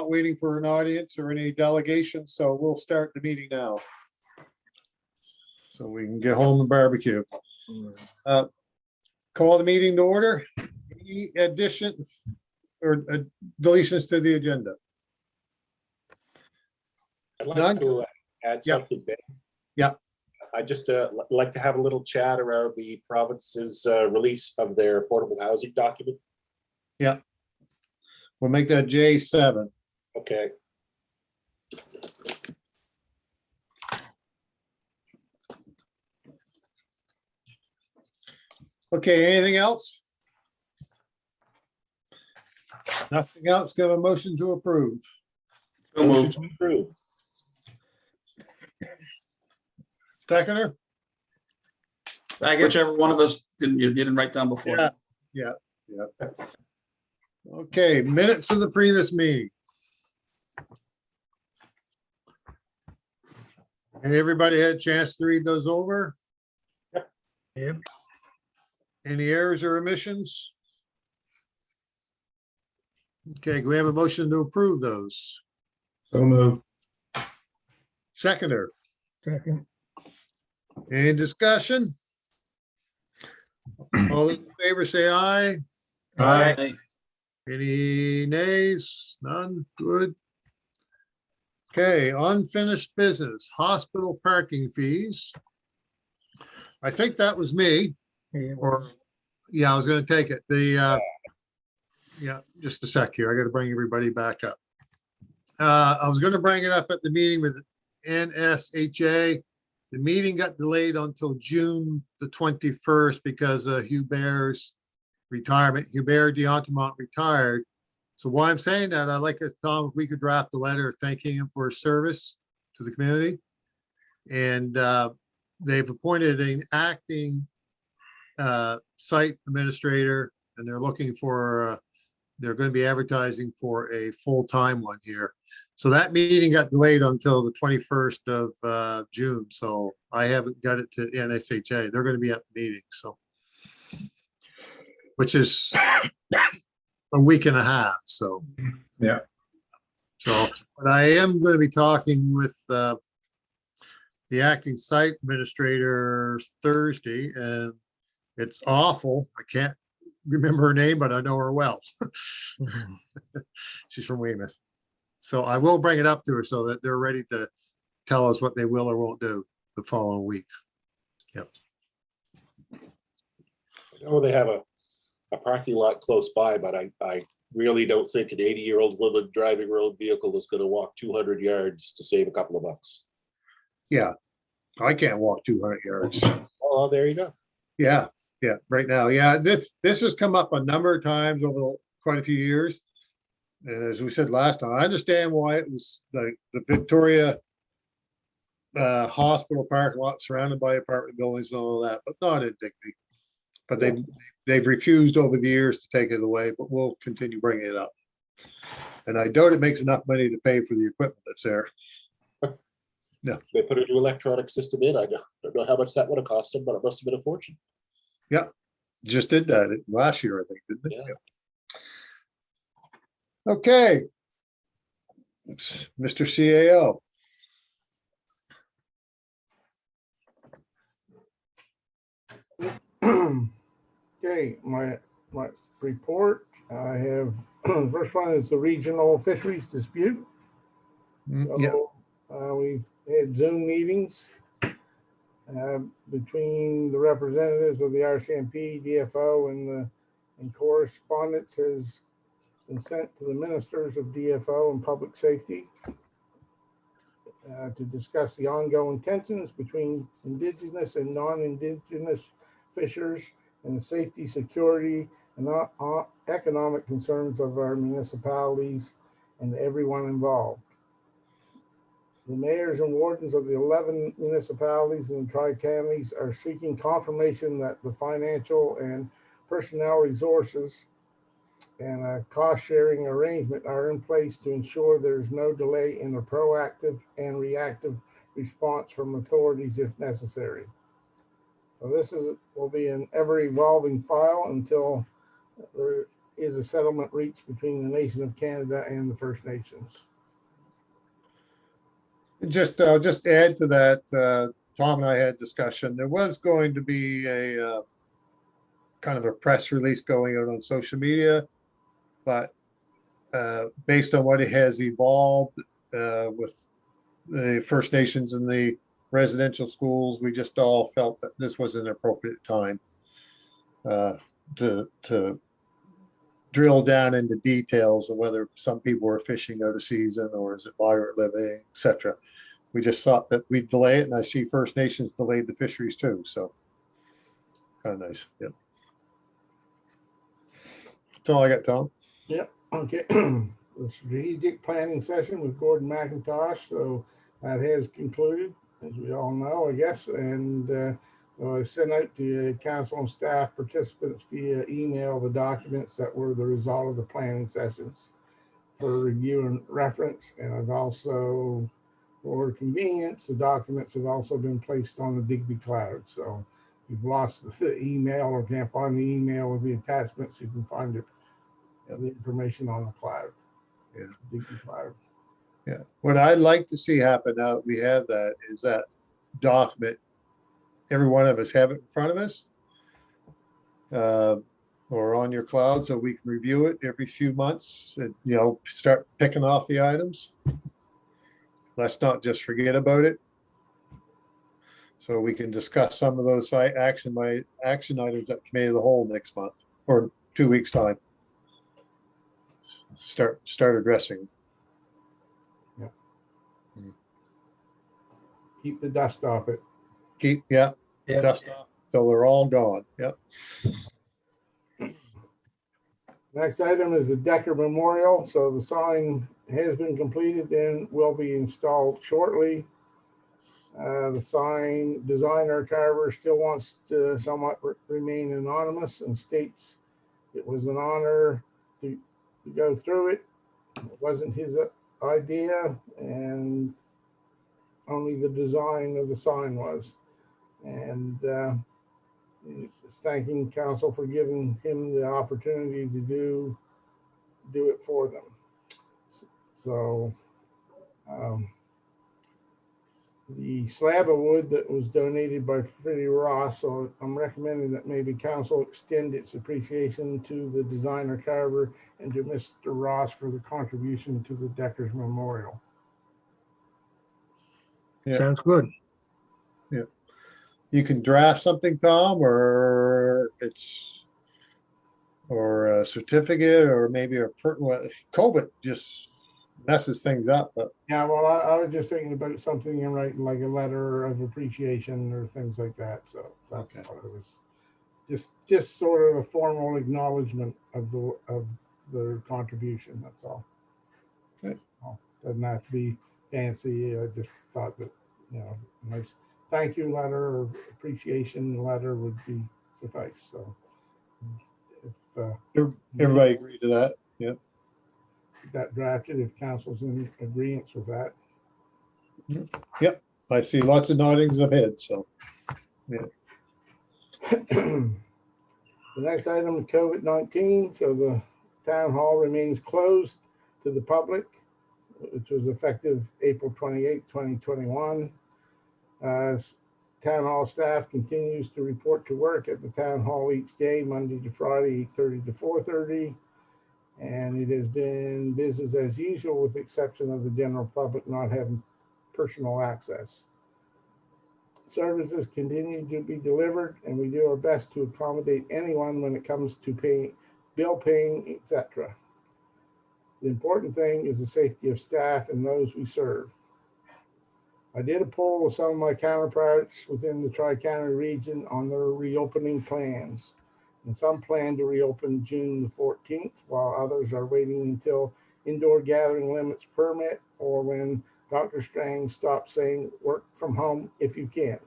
not waiting for an audience or any delegations, so we'll start the meeting now. So we can get home and barbecue. Call the meeting to order. Any addition or deletions to the agenda? I'd like None? to add Yeah. something, Ben. Yeah. I just like to have a little chat around the province's release of their affordable housing document. Yeah. We'll make that J7. Okay. Okay, anything else? Nothing else, give a motion to approve. So moved. Motion approved. Seconder? Whichever one of us you didn't write down before. Yeah. Okay, minutes of the previous meeting. And everybody had a chance to read those over? Yep. Any errors or omissions? Okay, can we have a motion to approve those? So moved. Seconder, Second. any discussion? All those in favor say aye. Aye. Any nays? None? Good. Okay, unfinished business, hospital parking fees. I think that was me, or, yeah, I was gonna take it. Yeah, just a sec here. I gotta bring everybody back up. I was gonna bring it up at the meeting with NSHA. The meeting got delayed until June the 21st because of Hubert's retirement. Hubert D'Entremont retired. So why I'm saying that, I'd like us, Tom, if we could draft a letter thanking him for his service to the community. And they've appointed an acting site administrator, and they're looking for, they're going to be advertising for a full-time one here. So that meeting got delayed until the 21st of June. So I haven't got it to NSHA. They're going to be at the meeting, so. Which is a week and a half, so. Yeah. So, but I am going to be talking with the acting site administrator Thursday, and it's awful. I can't remember her name, but I know her well. She's from Weymouth. So I will bring it up to her so that they're ready to tell us what they will or won't do the following week. Yep. Oh, they have a parking lot close by, but I really don't think an 80-year-old woman driving her own vehicle is going to walk 200 yards to save a couple of bucks. Yeah, I can't walk 200 yards. Oh, there you go. Yeah, right now. Yeah, this has come up a number of times over quite a few years. And as we said last time, I understand why it was like the Victoria hospital parking lot surrounded by apartment buildings and all that, but not in Digby. But they've refused over the years to take it away, but we'll continue bringing it up. And I doubt it makes enough money to pay for the equipment that's there. They put a new electronic system in. I don't know how much that would have cost them, but it must have been a fortune. Yeah, just did that last year, I think, didn't it? Yeah. Okay. It's Mr. CAO. Okay, my report, I have, the first one is the regional fisheries dispute. Yeah, So, we've had Zoom meetings between the representatives of the RCMP, DFO, and correspondence has been sent to the ministers of DFO and public safety to discuss the ongoing tensions between indigenous and non-indigenous fishers and the safety, security, and economic concerns of our municipalities and everyone involved. The mayors and wardens of the 11 municipalities in the Tri-Counties are seeking confirmation that the financial and personnel resources and a cost-sharing arrangement are in place to ensure there's no delay in the proactive and reactive response from authorities if necessary. So this will be an ever-evolving file until there is a settlement reached between the nation of Canada and the First Nations. I'll just add to that, Tom and I had discussion. There was going to be a kind of a press release going out on social media, but based on what it has evolved with the First Nations and the residential schools, we just all felt that this was an appropriate time to drill down into details of whether some people were fishing out of season or is it moderate living, et cetera. We just thought that we'd delay it, and I see First Nations delayed the fisheries too, so kind of nice, yeah. That's all I got, Tom. Yep, okay. The strategic planning session with Gordon McIntosh, so that has concluded, as we all know, I guess, and I sent out to council and staff participants via email the documents that were the result of the planning sessions for review and reference, and I've also, for convenience, the documents have also been placed on the Digby Cloud, so if you've lost the email or can't find the email with the attachments, you can find it, the information on the cloud. Yeah. Digby Cloud. Yeah, what I'd like to see happen now that we have that is that document, every one of us have it in front of us. Or on your cloud so we can review it every few months and, you know, start picking off the items. Let's not just forget about it. So we can discuss some of those action items at committee of the whole next month or 2 weeks time. Start addressing. Keep the dust off it. Yeah, Yep. dust off till they're all gone. Yep. Next item is the Decker Memorial. So the sign has been completed and will be installed shortly. The sign designer carver still wants to somewhat remain anonymous and states it was an honor to go through it. It wasn't his idea, and only the design of the sign was. And thanking council for giving him the opportunity to do it for them. So the slab of wood that was donated by Freddie Ross, so I'm recommending that maybe council extend its appreciation to the designer carver and to Mr. Ross for the contribution to the Deckers Memorial. Yeah. Sounds good. You can draft something, Tom, or a certificate, or maybe COVID just messes things up, but Yeah, well, I was just thinking about something in writing, like a letter of appreciation or things like that. So that's Okay. what it was. Just sort of a formal acknowledgement of the contribution. That's all. Okay. Well, doesn't have to be fancy. I just thought that, you know, a nice thank you letter or appreciation letter would be suffice. So if everybody agreed to that. Yeah. that drafted, if council's in agreement with that. Yep. I see lots of noddings of heads, so. The next item is COVID-19. So the town hall remains closed to the public, which was effective April 28, 2021. Town hall staff continues to report to work at the town hall each day, Monday to Friday, 8:30 to 4:30. And it has been business as usual, with the exception of the general public not having personal access. Services continue to be delivered, and we do our best to accommodate anyone when it comes to bill paying, etc. The important thing is the safety of staff and those we serve. I did a poll with some of my counterparts within the Tri-County region on their reopening plans. And some plan to reopen June the 14th, while others are waiting until indoor gathering limits permit or when Dr. Strang stops saying work from home if you can.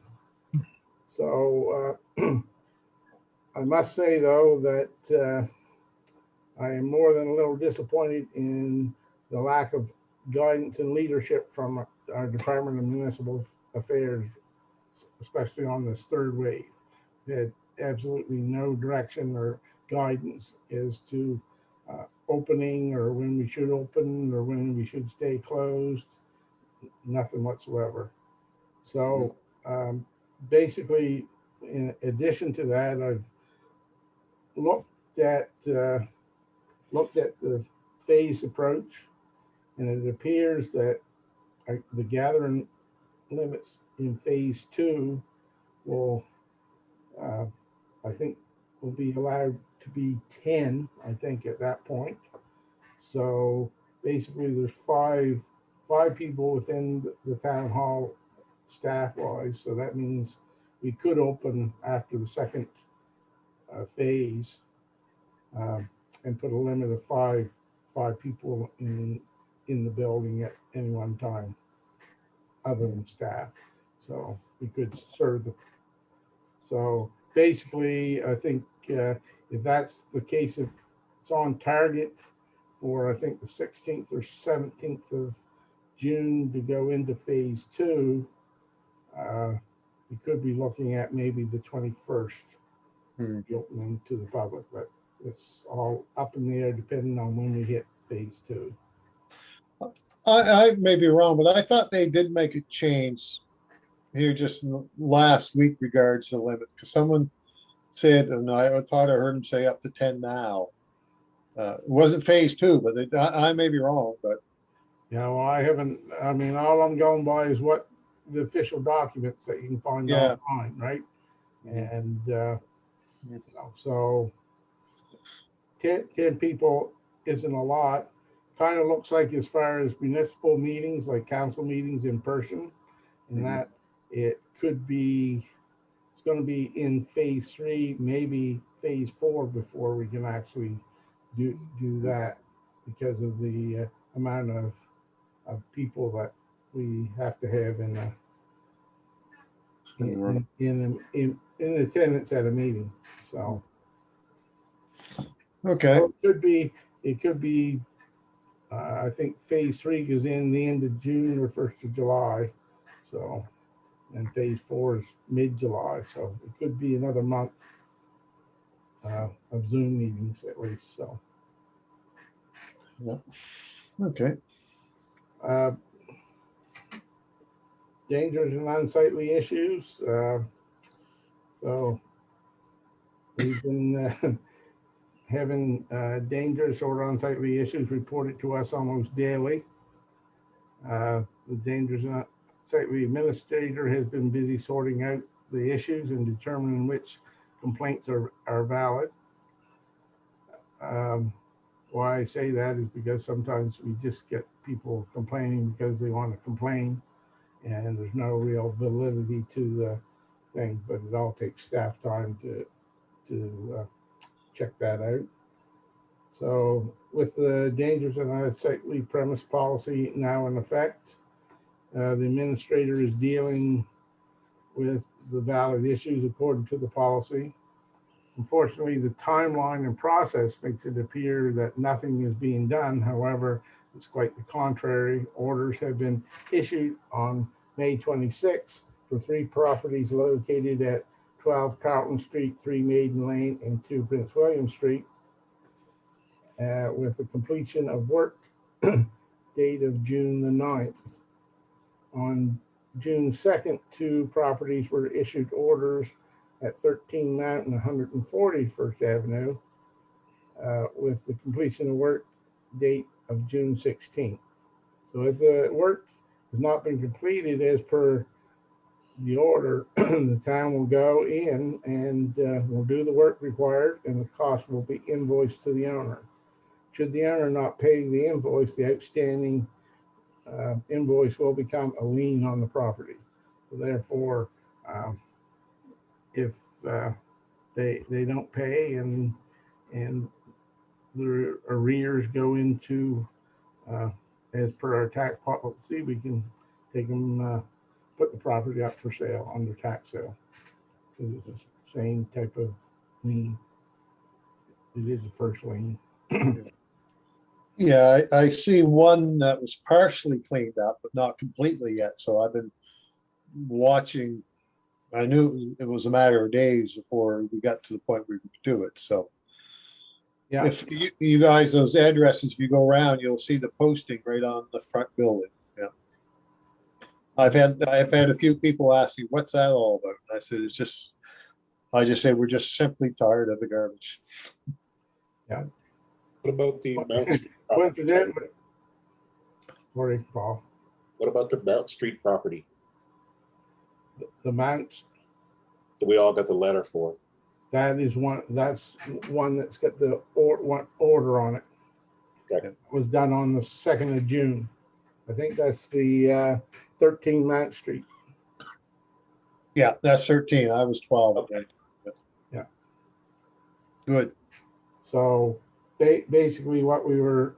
So I must say, though, that I am more than a little disappointed in the lack of guidance and leadership from our Department of Municipal Affairs, especially on this third wave. We had absolutely no direction or guidance as to opening or when we should open or when we should stay closed. Nothing whatsoever. So basically, in addition to that, I've looked at the phase approach, and it appears that the gathering limits in phase two will, I think, will be allowed to be 10, I think, at that point. So basically, there's five people within the town hall staff wise. So that means we could open after the second phase and put a limit of five people in the building at any one time, other than staff. So we could serve the. So basically, I think if that's the case, if it's on target for, I think, the 16th or 17th of June to go into phase two, we could be looking at maybe the 21st opening to the public, but it's all up in the air depending on when we hit phase two. I may be wrong, but I thought they did make a change here just in the last week regards the limit, because someone said, and I thought I heard him say up to 10 now. It wasn't phase two, but I may be wrong, but Yeah, well, I haven't, I mean, all I'm going by is what the official documents that you can find Yeah. online, right? And, Mhm. so 10 people isn't a lot. Kind of looks like as far as municipal meetings, like council meetings in person, and Mhm. that it could be, it's going to be in phase three, maybe phase four before we can actually do that because of the amount of people that we have to have in attendance at a meeting. So okay. it could be I think phase three goes in the end of June or 1st of July. So, and phase four is mid-July. So it could be another month of Zoom meetings at least. So, Yeah. Okay. Dangers and unsightly issues. So we've been having dangerous or unsightly issues reported to us almost daily. The dangerous and unsightly administrator has been busy sorting out the issues and determining which complaints are valid. Why I say that is because sometimes we just get people complaining because they want to complain, and there's no real validity to the thing, but it all takes staff time to check that out. So with the dangerous and unsightly premise policy now in effect, the administrator is dealing with the valid issues according to the policy. Unfortunately, the timeline and process makes it appear that nothing is being done. However, it's quite the contrary. Orders have been issued on May 26 for 3 properties located at 12 Carlton Street, 3 Maiden Lane, and 2 Prince William Street, with the completion of work date of June the 9th. On June 2nd, 2 properties were issued orders at 13 Mountain, 140 First Avenue, with the completion of work date of June 16th. So if the work has not been completed as per the order, the town will go in and will do the work required, and the cost will be invoiced to the owner. Should the owner not pay the invoice, the outstanding invoice will become a lien on the property. So therefore, if they don't pay and the arrears go into as per our tax policy, we can take them, put the property up for sale under tax sale, because it's the same type of lien. It is a first lien. Yeah, I see one that was partially cleaned up, but not completely yet. So I've been watching. I knew it was a matter of days before we got to the point where we could do it. So Yeah. If you guys, those addresses, if you go around, you'll see the posting right on the front building. Yeah. I've had a few people ask me, what's that all about? And I said, I just say, we're just simply tired of the garbage. What about the Mount Street property? Coincidentally, sorry, Paul, What about the Mount Street property the mounts, that we all got the letter for? that's one that's got the one order on it. Okay. It was done on the 2nd of June. I think that's the 13 Mount Street. Yeah, that's 13. I was 12. Okay. Yeah. Good. So basically what we were,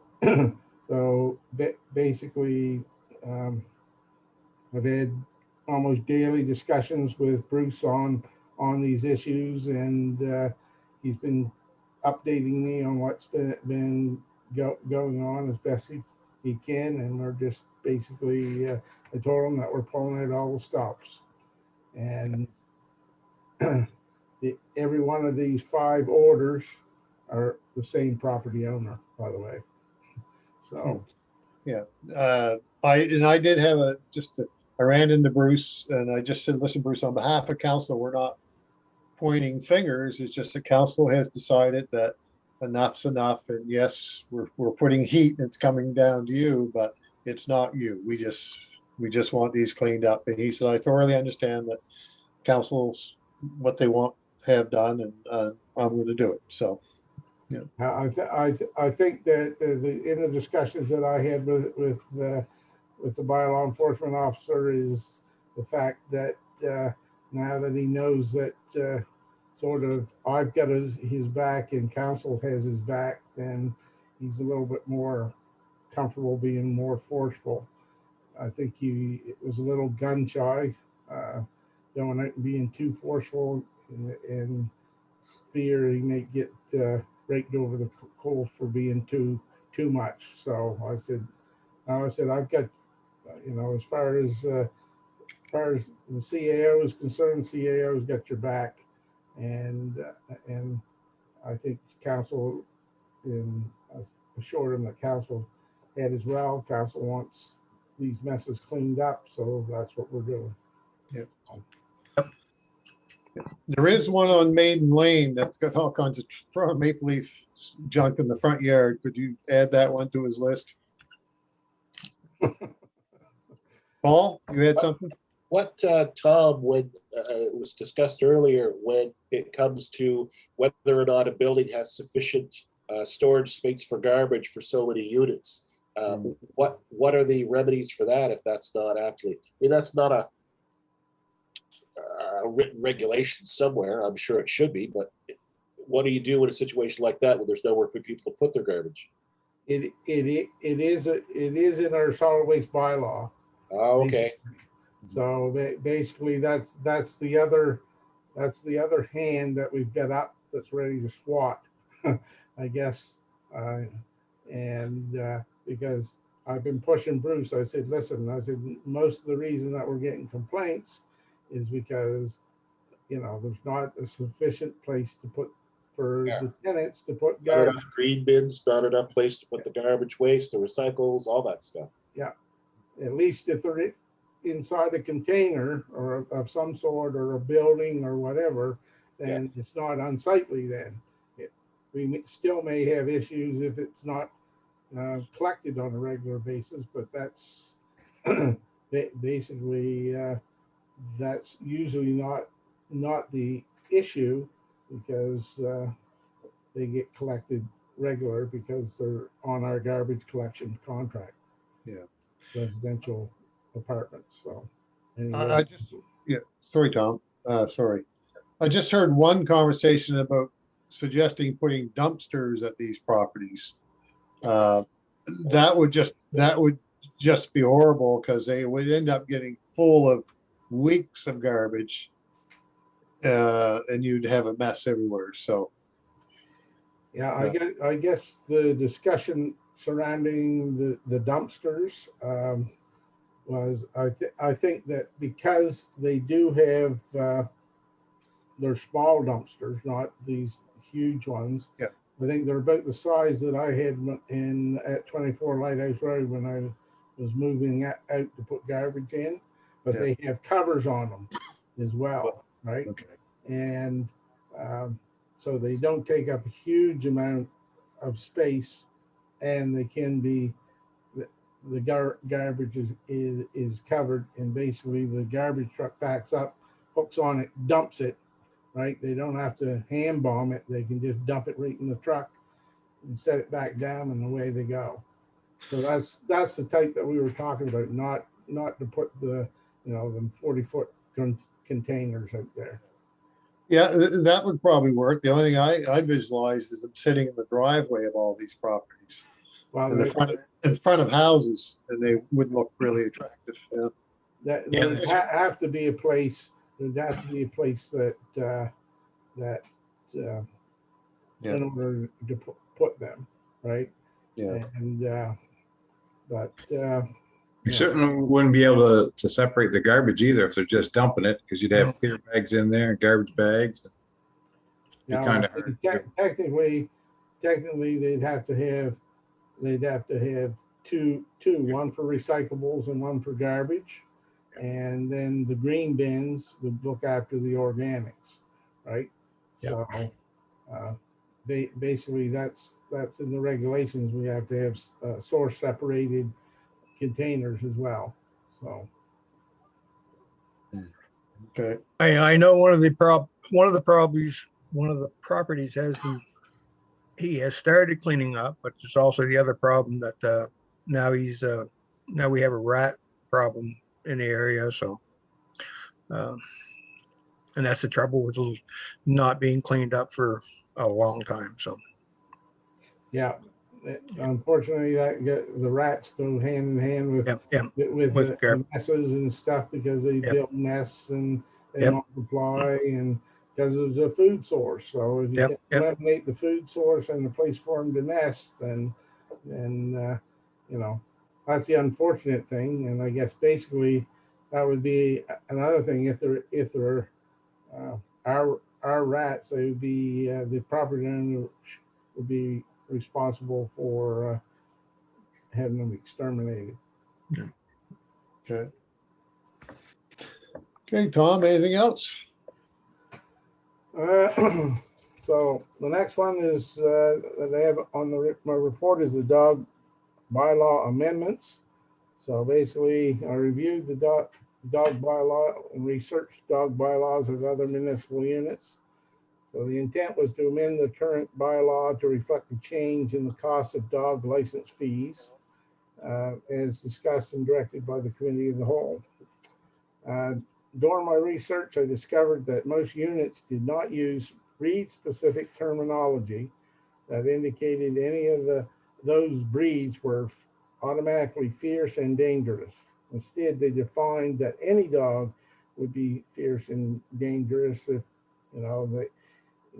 basically, I've had almost daily discussions with Bruce on these issues, and he's been updating me on what's been going on as best he can, and we're just basically, I told him that we're pulling out all the stops. And every one of these 5 orders are the same property owner, by the way. So, I did have I ran into Bruce and I just said, listen, Bruce, on behalf of council, we're not pointing fingers. It's just the council has decided that enough's enough. And yes, we're putting heat and it's coming down to you, but it's not you. We just want these cleaned up. And he said, I thoroughly understand that council's what they want to have done, and I'm going to do it. So, yeah. I think that in the discussions that I had with the bylaw enforcement officer is the fact that now that he knows that sort of I've got his back and council has his back, then he's a little bit more comfortable being more forceful. I think it was a little gun shy, going out and being too forceful, and fear he may get raked over the coals for being too much. So I said, I've got, as far as the CAO is concerned, CAO's got your back, and I think council, and I assured him that council had as well. Council wants these messes cleaned up, so that's what we're doing. There is one on Maiden Lane that's got all kinds of maple leaf junk in the front yard. Could you add that one to his list? Paul, you had something? What, Tom, when it was discussed earlier, when it comes to whether or not a building has sufficient storage space for garbage for so many units, what are the remedies for that if that's not actually, that's not a written regulation somewhere. I'm sure it should be, but what do you do in a situation like that when there's nowhere for people to put their garbage? It is in our solid waste bylaw. Oh, okay. So basically, that's the other hand that we've got up that's ready to swat, I guess. Because I've been pushing Bruce, I said, listen, most of the reason that we're getting complaints is because, there's not a sufficient place to put for the tenants to put Not garbage. enough green bins, not enough place to put the garbage waste, the recycles, all that stuff. Yeah, at least if they're inside a container or of some sort, or a building or whatever, then it's not unsightly. Then we still may have issues if it's not collected on a regular basis, but that's basically that's usually not the issue, because they get collected regular because they're on our garbage collection contract. Yeah. Residential apartments. So I sorry, Tom. Sorry. I just heard one conversation about suggesting putting dumpsters at these properties. That would just be horrible, because they would end up getting full of weeks of garbage, and you'd have a mess everywhere. So I guess the discussion surrounding the dumpsters was I think that because they do have they're small dumpsters, not these huge ones. Yeah. I think they're about the size that I had at 24 Lighthouse Road when I was moving out to put garbage in, but Yeah. they have covers on them as well, right? Okay. And so they don't take up a huge amount of space, and they can be the garbage is covered, and basically the garbage truck backs up, hooks on it, dumps it, right? They don't have to hand bomb it. They can just dump it right in the truck and set it back down, and away they go. So that's the type that we were talking about, not to put the, the 40-foot containers out there. Yeah, that would probably work. The only thing I visualize is them sitting in the driveway of all these properties Well, in front of houses, and they wouldn't look really attractive. Yeah. there would have to be a place. There'd have to be a place that Yeah. in order to put them, right? Yeah. And but You certainly wouldn't be able to separate the garbage either if they're just dumping it, because you'd have clear bags in there and garbage bags. Be now, kind of hard. technically they'd have to have two, one for recyclables and one for garbage, and then the green bins would look after the organics, right? Yeah. So basically that's in the regulations. We have to have source separated containers as well. So Okay. I know one of the properties he has started cleaning up, but there's also the other problem that now we have a rat problem in the area. So, and that's the trouble with not being cleaned up for a long time. So, yeah, unfortunately, the rats go hand in hand with with the garbage. messes and stuff, because they build nests and they multiply, and because there's a food source. So if you eliminate the food source and the place for them to nest, then that's the unfortunate thing. And I guess basically that would be another thing. If they're our rats, they would be the property owner would be responsible for having them exterminated. Okay. Okay, Tom, anything else? So the next one is that they have on my report is the dog bylaw amendments. So basically, I reviewed the dog bylaw and researched dog bylaws of other municipal units. So the intent was to amend the current bylaw to reflect the change in the cost of dog license fees, as discussed and directed by the Committee of the Whole. During my research, I discovered that most units did not use breed-specific terminology that indicated any of those breeds were automatically fierce and dangerous. Instead, they defined that any dog would be fierce and dangerous if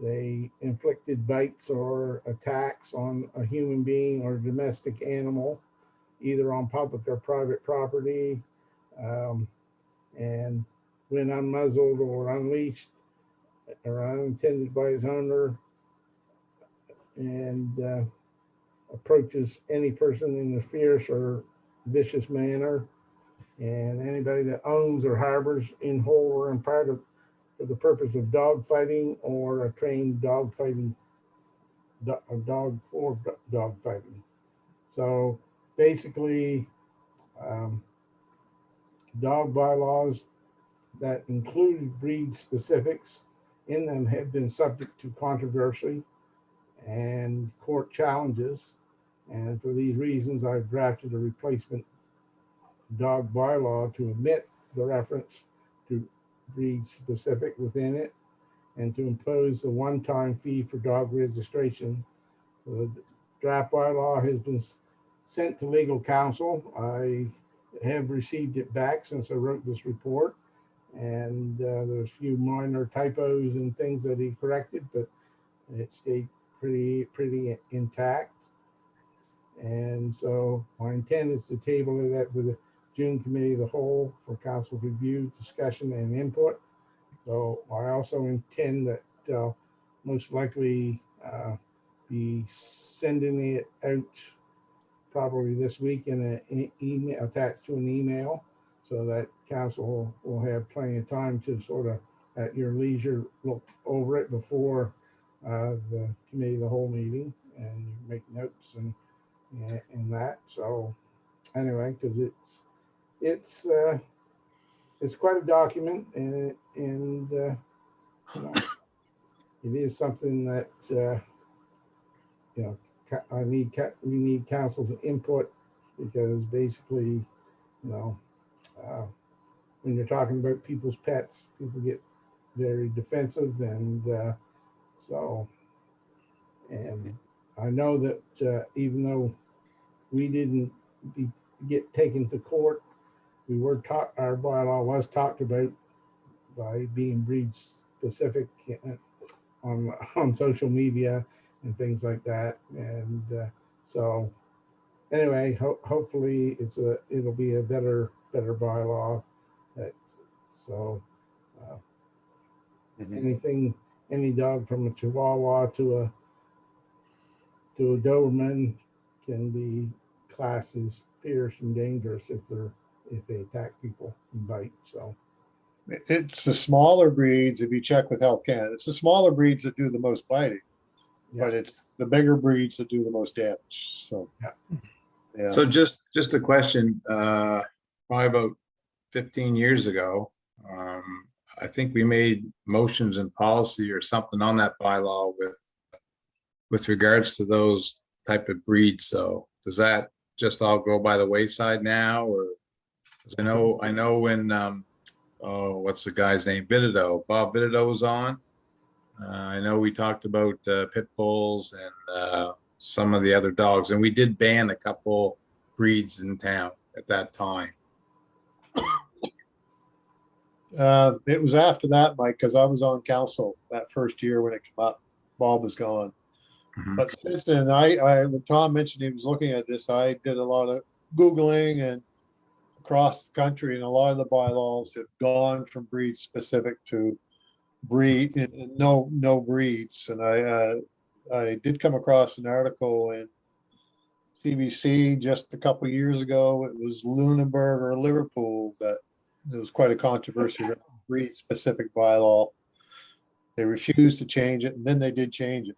they inflicted bites or attacks on a human being or domestic animal, either on public or private property, and when unmuzzled or unleashed or unattended by his owner, and approaches any person in a fierce or vicious manner, and anybody that owns or harbors in whole or in part for the purpose of dog fighting or a trained dog fighting dog for dog fighting. So basically, dog bylaws that included breed specifics in them have been subject to controversy and court challenges. And for these reasons, I've drafted a replacement dog bylaw to omit the reference to breed specific within it, and to impose a one-time fee for dog registration. The draft bylaw has been sent to legal counsel. I have received it back since I wrote this report, and there's a few minor typos and things that he corrected, but it stayed pretty intact. And so my intent is to table it at the June Committee of the Whole for council review, discussion, and input. So I also intend that most likely be sending it out probably this week in an email, attached to an email, so that council will have plenty of time to sort of at your leisure look over it before the committee of the whole meeting, and you make notes and that. So anyway, because it's quite a document, and you know, it is something that you know, we need council's input, because basically, you know, when you're talking about people's pets, people get very defensive, and so, and I know that even though we didn't get taken to court, we were taught, our bylaw was talked about by being breed specific on social media and things like that, and so anyway, hopefully it'll be a better bylaw. That, so Mhm. any dog from a Chihuahua to a Doberman can be classed as fierce and dangerous if they attack people and bite. So It's the smaller breeds, if you check with Health Canada, it's the smaller breeds that do the most biting, yeah, but it's the bigger breeds that do the most damage, so. Yeah. Yeah, So just a question, probably about 15 years ago, I think we made motions and policy or something on that bylaw with regards to those type of breeds. So does that just all go by the wayside now, or? 'Cause I know when, oh, what's the guy's name? Bidido, Bob Bidido was on. I know we talked about pit bulls and some of the other dogs, and we did ban a couple breeds in town at that time. it was after that, Mike, because I was on council that first year when it came up, Bob was gone. Mhm. But since then, when Tom mentioned he was looking at this, I did a lot of Googling and across the country, and a lot of the bylaws have gone from breed specific to breed, and no breeds. And I did come across an article in CBC just a couple years ago. It was Lunenburg or Liverpool that there was quite a controversy around breed specific bylaw. They refused to change it, and then they did change it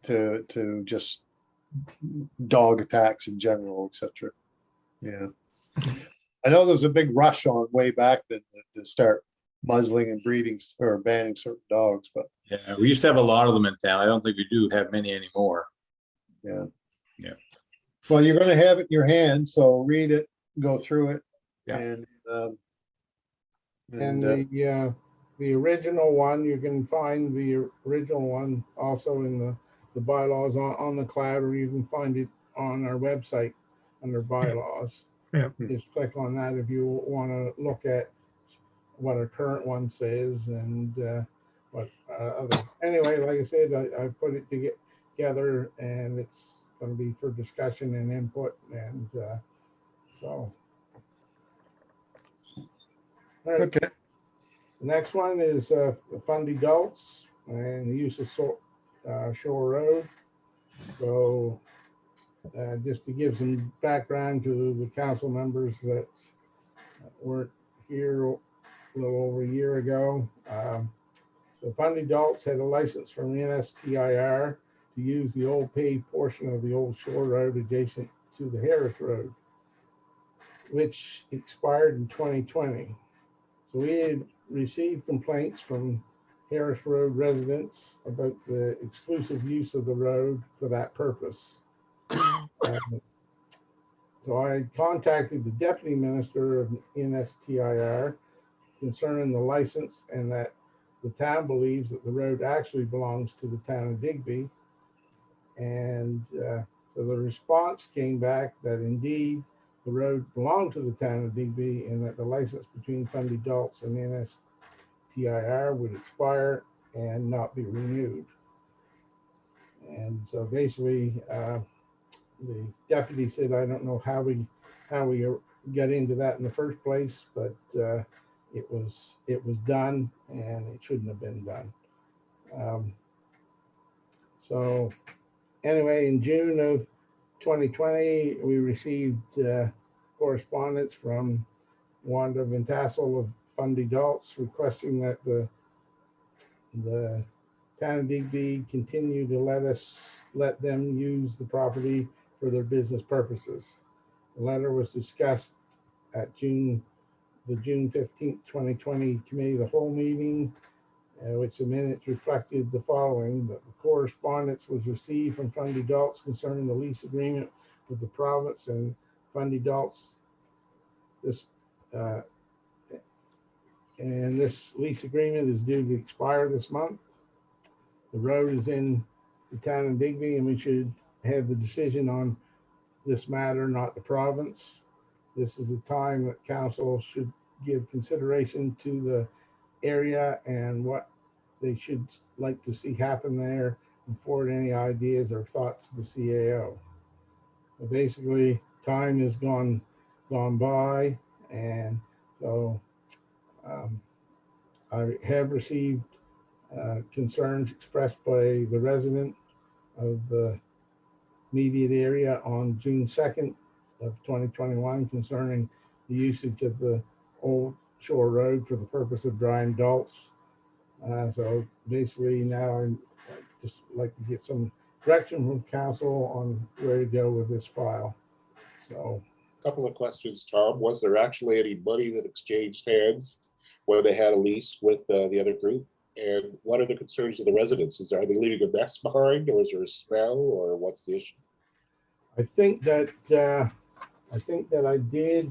to just dog attacks in general, etc. Yeah. I know there was a big rush on way back then to start muzzling and breeding or banning certain dogs, but Yeah, we used to have a lot of them in town. I don't think we do have many anymore. yeah. Yeah. Well, you're gonna have it in your hand, so read it, go through it. Yeah. and uh, the original one, you can find the original one also in the bylaws on the cloud, or you can find it on our website under bylaws. Yeah. Just click on that if you want to look at what our current one says, and what other. Anyway, like I said, I put it together, and it's going to be for discussion and input, and so. All right. Okay, The next one is fund adults and the use of Shore Road. So just to give some background to the council members that weren't here a little over a year ago. The fund adults had a license from NSTIR to use the old paved portion of the old Shore Road adjacent to the Harris Road, which expired in 2020. So we had received complaints from Harris Road residents about the exclusive use of the road for that purpose. So I contacted the deputy minister of NSTIR concerning the license, and that the town believes that the road actually belongs to the town of Digby. And so the response came back that indeed the road belonged to the town of Digby, and that the license between Fund Adults and NSTIR would expire and not be renewed. And so basically, the deputy said, I don't know how we got into that in the first place, but it was done, and it shouldn't have been done. So anyway, in June of 2020, we received correspondence from Wanda Van Tassel of Fundy Adults requesting that the town of Digby continue to let them use the property for their business purposes. The letter was discussed at the June 15th, 2020 committee of the whole meeting, which the minutes reflected the following: that the correspondence was received from Fundy Adults concerning the lease agreement with the province and Fundy Adults. This lease agreement is due to expire this month. The road is in the town of Digby, and we should have the decision on this matter, not the province. This is the time that council should give consideration to the area and what they should like to see happen there, and forward any ideas or thoughts to the CAO. But basically, time has gone by, and so I have received concerns expressed by the resident of the immediate area on June 2nd of 2021 concerning the usage of the Old Shore Road for the purpose of drying adults. So basically now I'd just like to get some direction from council on where to go with this file. So Couple of questions, Tom. Was there actually any money that exchanged hands where they had a lease with the other group? And what are the concerns of the residents? Are they leaving a mess behind, or is there a smell, or what's the issue? I think that I did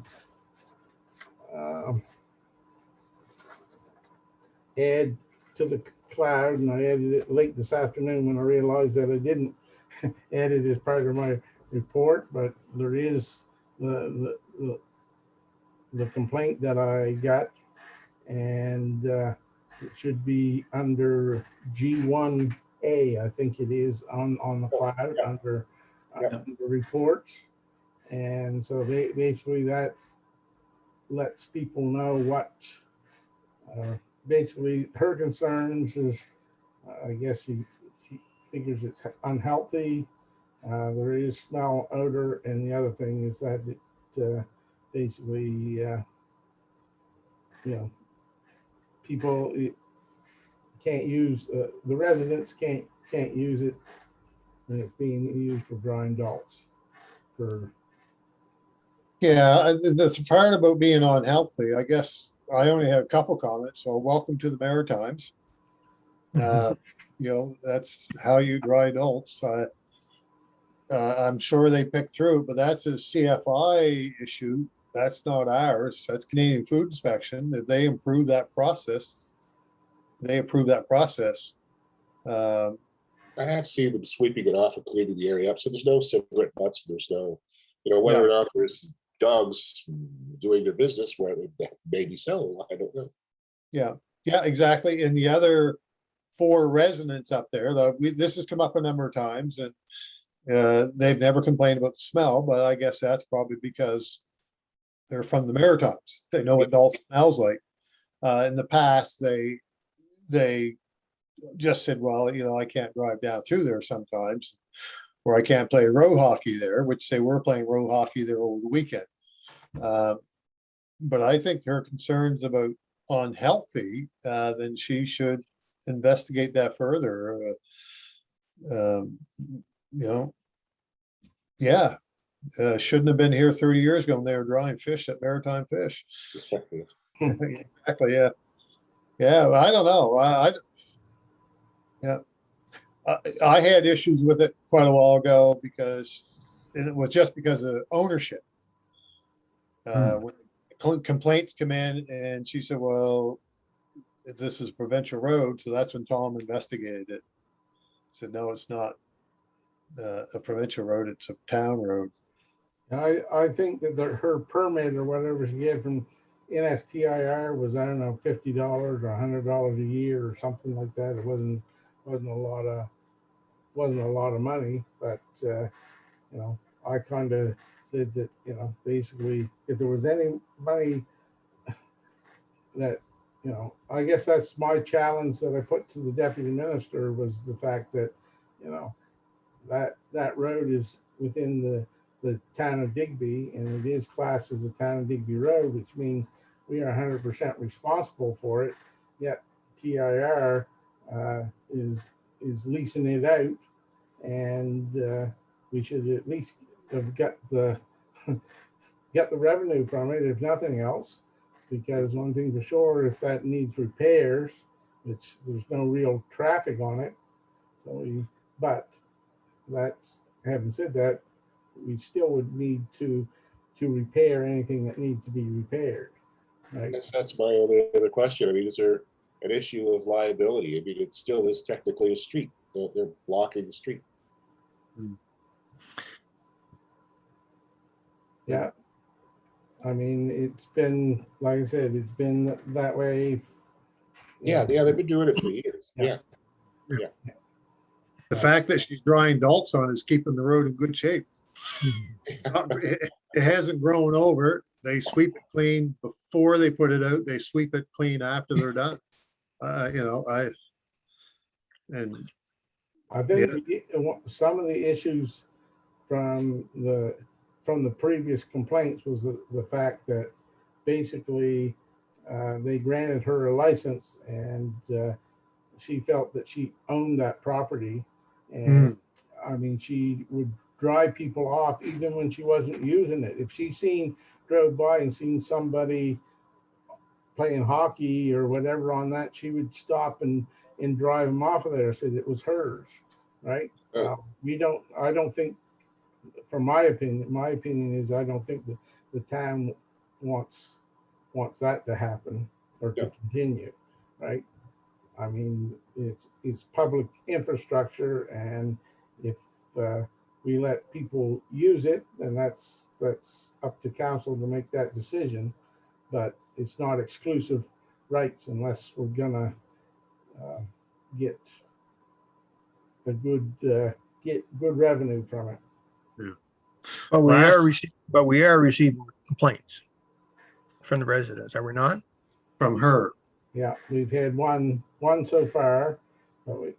add to the cloud, and I added it late this afternoon when I realized that I didn't add it as part of my report. But there is the complaint that I got, and it should be under G1A, I think it is on the cloud under the reports. And so basically that lets people know what basically her concerns is, I guess she figures it's unhealthy. There is smell, odor, and the other thing is that it basically, people can't use, the residents can't use it, and it's being used for drying adults. Yeah, the part about being unhealthy, I guess I only have a couple comments. So welcome to the Maritimes. That's how you dry adults. I'm sure they picked through it, but that's a CFI issue. That's not ours. That's Canadian Food Inspection. If they improve that process, they approve that process. I have seen them sweeping it off and cleaning the area up, so there's no cigarette butts. There's no, whether or not there's dogs doing their business where they maybe so, I don't know. Yeah, exactly. And the other 4 residents up there, this has come up a number of times, and they've never complained about the smell, but I guess that's probably because they're from the Maritimes. They know what Dulce smells like. In the past, they just said, well, I can't drive down through there sometimes, or I can't play row hockey there, which they were playing row hockey there over the weekend. But I think her concerns about unhealthy, then she should investigate that further. Shouldn't have been here 30 years ago when they were drying fish at Maritime Fish. Exactly. Yeah. I don't know. I had issues with it quite a while ago and it was just because of ownership. When complaints come in, and she said, well, this is provincial road. So that's when Tom investigated it. Said, no, it's not a provincial road. It's a town road. I think that her permit or whatever she get from NSTIR was, I don't know, $50 or $100 a year or something like that. It wasn't a lot of money, but I kind of said that basically if there was any money that I guess that's my challenge that I put to the deputy minister, was the fact that that road is within the town of Digby, and it is classed as a town of Digby road, which means we are 100% responsible for it. Yet TIR is leasing it out, and we should at least have got the get the revenue from it, if nothing else. Because one thing for sure, if that needs repairs, which there's no real traffic on it, but that's, having said that, we still would need to repair anything that needs to be repaired, right? That's my only other question. I mean, is there an issue of liability? I mean, it still is technically a street. They're blocking the street. Yeah. I mean, it's been, like I said, it's been that way. Yeah, they've been doing it for years. Yeah. Yeah. The fact that she's drying adults on is keeping the road in good shape. It hasn't grown over. They sweep it clean before they put it out. They sweep it clean after they're done. And I think some of the issues from the previous complaints was the fact that basically they granted her a license, and she felt that she owned that property, and I mean, she would drive people off even when she wasn't using it. If she drove by and seen somebody playing hockey or whatever on that, she would stop and drive them off of there, said it was hers, right? Oh. I don't think, from my opinion is I don't think that the town wants that to happen or to continue, right? I mean, it's public infrastructure, and if we let people use it, then that's up to council to make that decision. But it's not exclusive rights unless we're gonna get a good revenue from it. But Last- we are receiving complaints from the residents, are we not? from her, Yeah, we've had one so far, but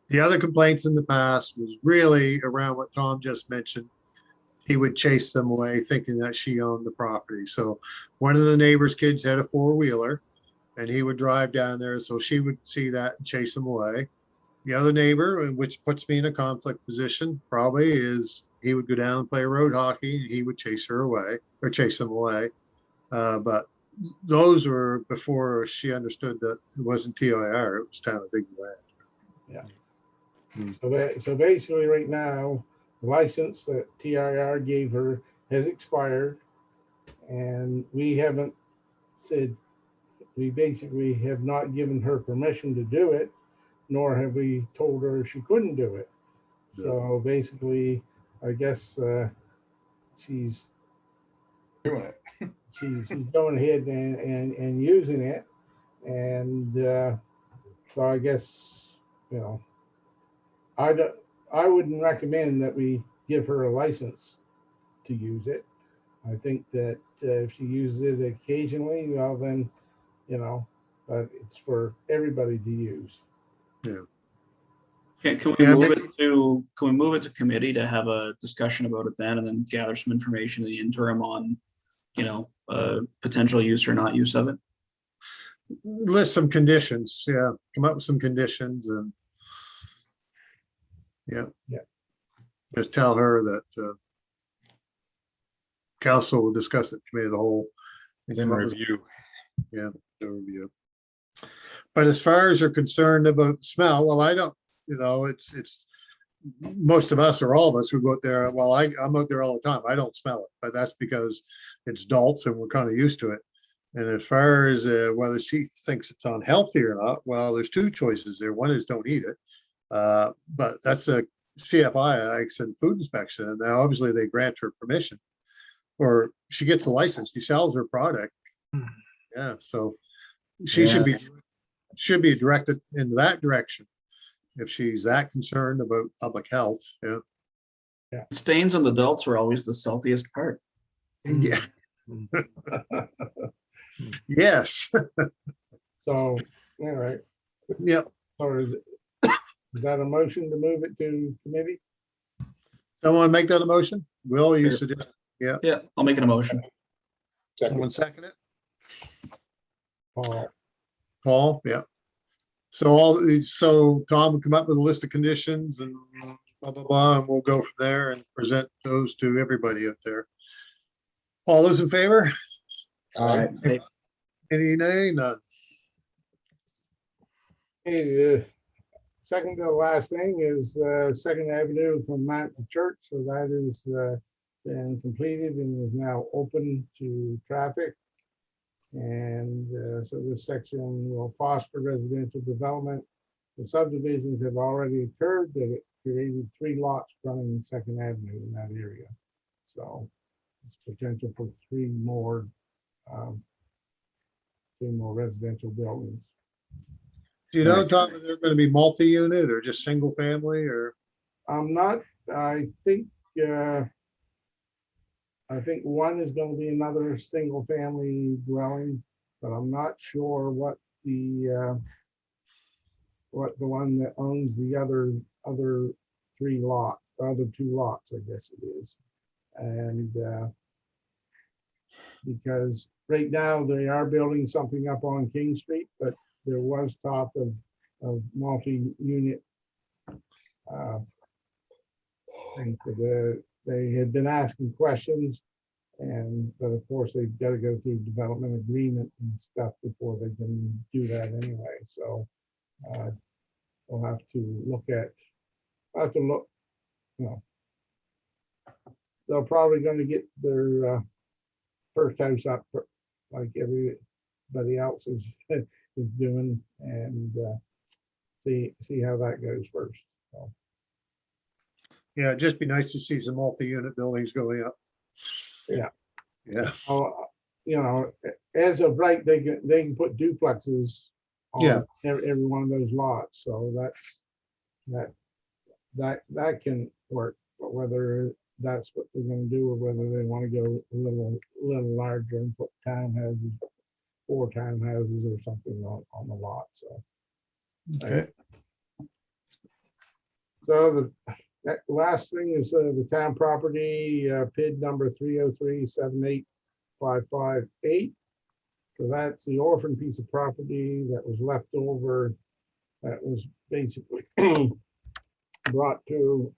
the other complaints in the past was really around what Tom just mentioned. He would chase them away thinking that she owned the property. So one of the neighbor's kids had a four-wheeler and he would drive down there. So she would see that and chase him away. The other neighbor, which puts me in a conflict position, probably is he would go down and play road hockey and he would chase her away or chase him away. But those were before she understood that it wasn't TIR, it was Town of Digby Land. So basically, right now, the license that TIR gave her has expired, and we basically have not given her permission to do it, nor have we told her she couldn't do it. So basically, I guess she's Doing it. she's going ahead and using it, and so I guess I wouldn't recommend that we give her a license to use it. I think that if she uses it occasionally, well then, but it's for everybody to use. Can we Yeah, move it to committee to have a discussion about it then, and then gather some information in the interim on, potential use or not use of it? List some conditions, come up with some conditions and just tell her that council will discuss it, committee of the whole. and In come up with- review. the review. But as far as you're concerned about smell, well, I don't, it's most of us or all of us who go out there, well, I'm out there all the time. I don't smell it, but that's because it's Daltz and we're kind of used to it. And as far as whether she thinks it's unhealthy or not, well, there's two choices there. One is don't eat it. But that's a CFI, Ag and Food Inspection. And now obviously they grant her permission or she gets a license, she sells her product. Yeah, so she should be directed in that direction if she's that concerned about public health. Stains on the adults are always the saltiest part. Yeah. Yes. So, all right. Yep. Or Is that a motion to move it to committee? Someone make that a motion? Will, you Sure. suggest, Yeah, I'll make it a motion. someone Second, second it? Paul, Paul, yeah. So so Tom will come up with a list of conditions and blah, blah, blah, and we'll go from there and present those to everybody up there. All those in favor? Aye. Any nay? None. okay, the second to the last thing is Second Avenue from Mount to Church, so that is been completed and is now open to traffic. And so this section will foster residential development. The subdivisions have already occurred that it created 3 lots running Second Avenue in that area. So it's potential for 3 more residential buildings. Do you know, Tom, if they're going to be multi-unit or just single family or? I'm not, I think one is gonna be another single family dwelling, but I'm not sure what the one that owns the other 3 lots, other 2 lots, I guess it is. And because right now they are building something up on King Street, but there was talk of multi-unit. I think that they had been asking questions, but of course they've got to go through development agreement and stuff before they can do that anyway. So we'll have to look, you know, they're probably going to get their first house up like everybody else is doing, and see how that goes first. So. Yeah, it'd just be nice to see some multi-unit buildings going up. Yeah. Yeah, You know, as of right, they can put duplexes Yeah. on every one of those lots, so that can work. But whether that's what they're gonna do or whether they want to go a little larger and put townhouses, 4 townhouses or something on the lot, so. okay. So that last thing is the town property, PID number 303-78558. So that's the orphan piece of property that was left over, that was basically brought to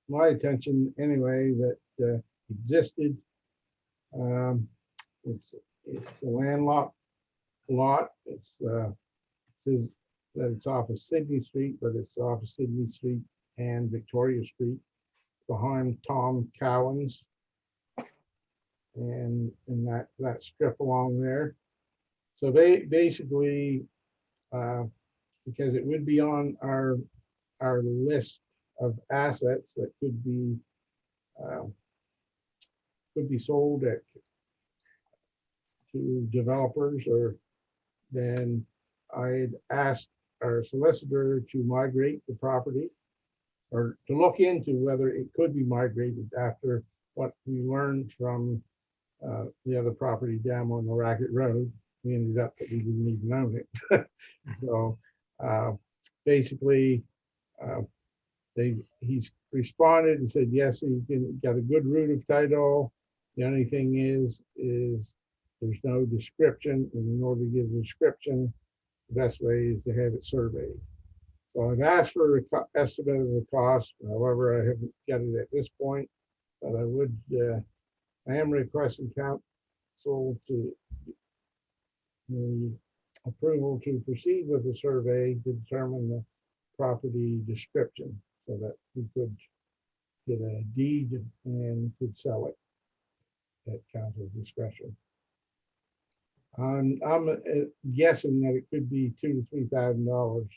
my attention anyway, that existed. It's a landlocked lot. It says that it's off of Sydney Street, but it's off of Sydney Street and Victoria Street behind Tom Cowan's and in that strip along there. So they basically, because it would be on our list of assets that could be sold to developers, or then I'd asked our solicitor to migrate the property, or to look into whether it could be migrated after what we learned from the other property down on the Racket Road. We ended up that we didn't even own it. So basically, he's responded and said, yes, he got a good route of title. The only thing is there's no description, and in order to give a description, the best way is to have it surveyed. So I've asked for an estimate of the cost. However, I haven't got it at this point, but I am requesting council to the approval to proceed with the survey to determine the property description so that we could get a deed and could sell it at council's discretion. I'm guessing that it could be $2,000 to $3,000,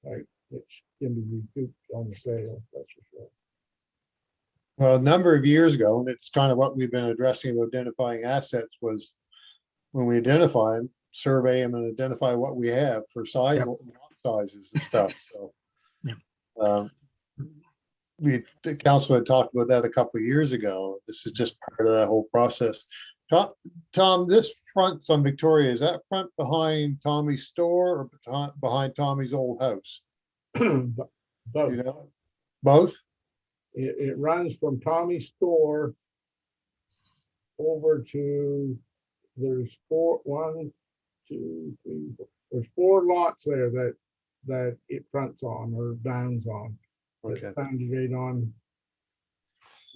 like, which can be recouped on the sale, that's for sure. Well, a number of years ago, and it's kind of what we've been addressing with identifying assets, was when we identify them, survey them and identify what we have for size, Yep. lot sizes and stuff, so. Yep. The council had talked about that a couple of years ago. This is just part of that whole process. Tom, this front's on Victoria, is that front behind Tommy's store or behind Tommy's old house? Both. You know, both? It runs from Tommy's store over to, there's one, two, three, there's 4 lots there that it fronts on or bounds on. Okay. It's bounded right on.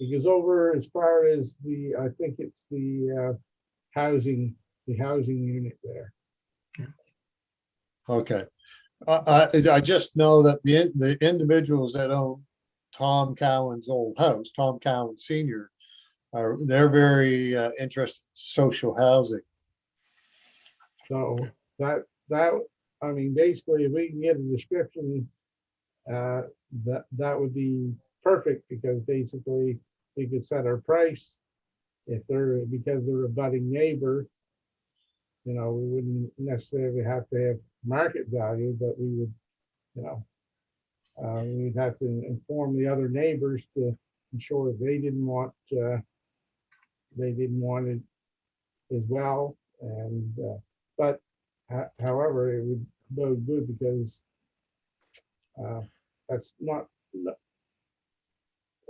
It goes over as far as I think it's the housing unit there. Okay. I just know that the individuals that own Tom Cowan's old house, Tom Cowan Senior, they're very interested in social housing. So that, I mean, basically, if we can get a description, that would be perfect, because basically we could set our price. If because they're a budding neighbor, we wouldn't necessarily have to have market value, but we would, we'd have to inform the other neighbors to ensure if they didn't want it as well. And, but however, it would bode good, because that's not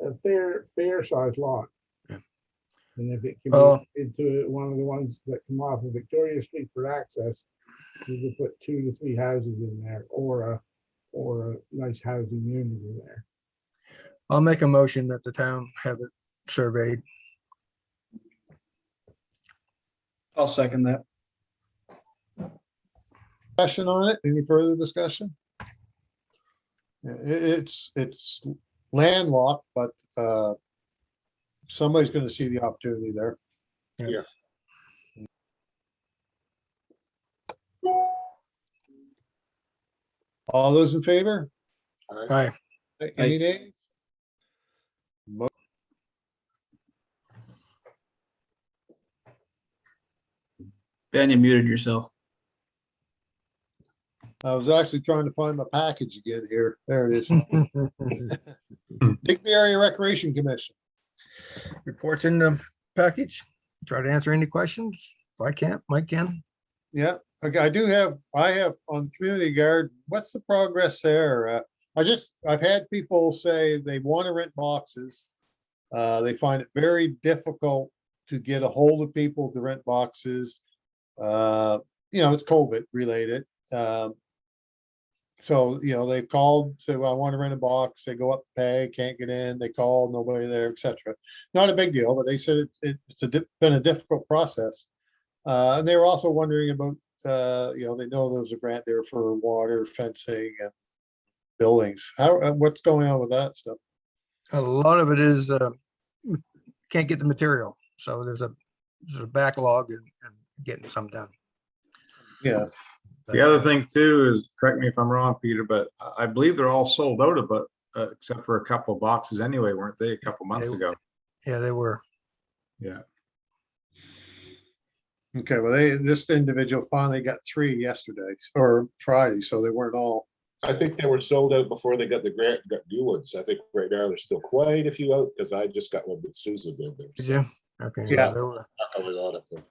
a fair sized lot. Yeah. And if it can Well- be into one of the ones that come off of Victoria Street for access, you could put 2 to 3 houses in there, or a nice housing unit in there. I'll make a motion that the town have it surveyed. I'll second that. Discussion on it? Any further discussion? It's landlocked, but somebody's gonna see the opportunity there. Yeah. All those in favor? Aye. Any nays? Ben, you muted yourself. I was actually trying to find my package again here. There it is. Digby Area Recreation Commission. Reports in the package. Try to answer any questions. If I can't, Mike can. Yeah, okay, I have on the community guard, what's the progress there? I've had people say they want to rent boxes. They find it very difficult to get a hold of people to rent boxes. It's COVID related. So, they've called, say, well, I want to rent a box. They go up, pay, can't get in, they call, nobody there, etc. Not a big deal, but they said it's been a difficult process. And they were also wondering about, they know there's a grant there for water, fencing and buildings. What's going on with that stuff? A lot of it is, can't get the material. So there's a backlog in getting some done. Yeah, The other thing too is, correct me if I'm wrong, Peter, but I believe they're all sold out about, except for a couple of boxes anyway, weren't they, a couple months They- ago? Yeah, they were. Yeah. okay, well, this individual finally got 3 yesterday or Friday, so they weren't all. I think they were sold out before they got the grant, got new ones. I think right now there's still quite a few out, because I just got one with Susan in there. Did so you? Okay. Yeah. There were, I was on it then.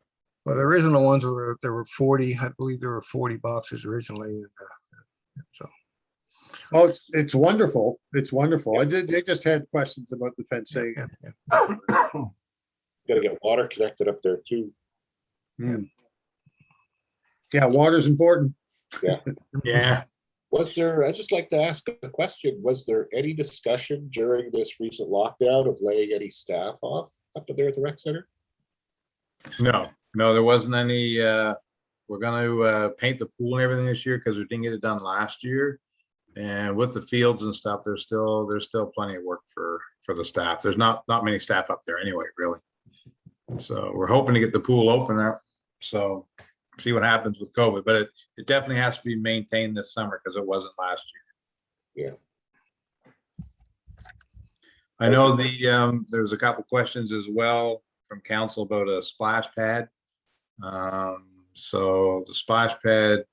well, the original ones there were 40, I believe there were 40 boxes originally. And, so, Oh, it's wonderful. It's wonderful. They just had questions about the fencing. yeah, yeah. Gotta get water connected up there too. Yeah, water's important. Yeah. Was there, I'd just like to ask a question. Was there any discussion during this recent lockdown of laying any staff off up there at the rec center? No, there wasn't any, we're gonna paint the pool and everything this year because we didn't get it done last year. And with the fields and stuff, there's still plenty of work for the staff. There's not many staff up there anyway, really. So we're hoping to get the pool open there. So see what happens with COVID, but it definitely has to be maintained this summer because it wasn't last year. Yeah. I know there's a couple questions as well from council about a splash pad. So the splash pad,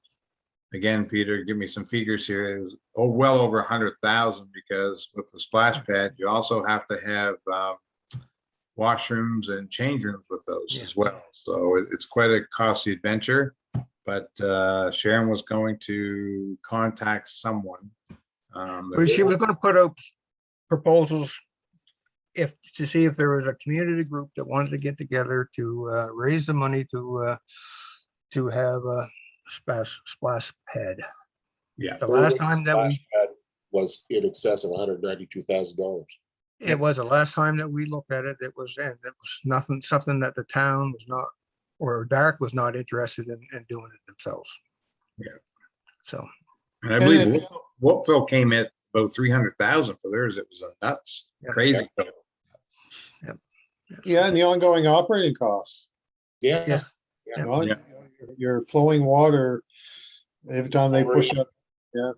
again, Peter, give me some figures here, is well over 100,000, because with the splash pad, you also have to have washrooms and change rooms with those as well. So it's quite a costly adventure, but Sharon was going to contact someone Well, she was gonna put out proposals to see if there was a community group that wanted to get together to raise the money to have a splash pad. Yeah. The last time that we, Was in excess of $192,000. it was the last time that we looked at it, it was nothing, something that the town was not, or Dark was not interested in doing it themselves. Yeah. So, And I And believe if- Wolfville came at about 300,000 for theirs. It was a nuts, Yeah. crazy. Yeah, and the ongoing operating costs. Yeah. yes, You know, Yeah. Your flowing water, every time they push up, yeah,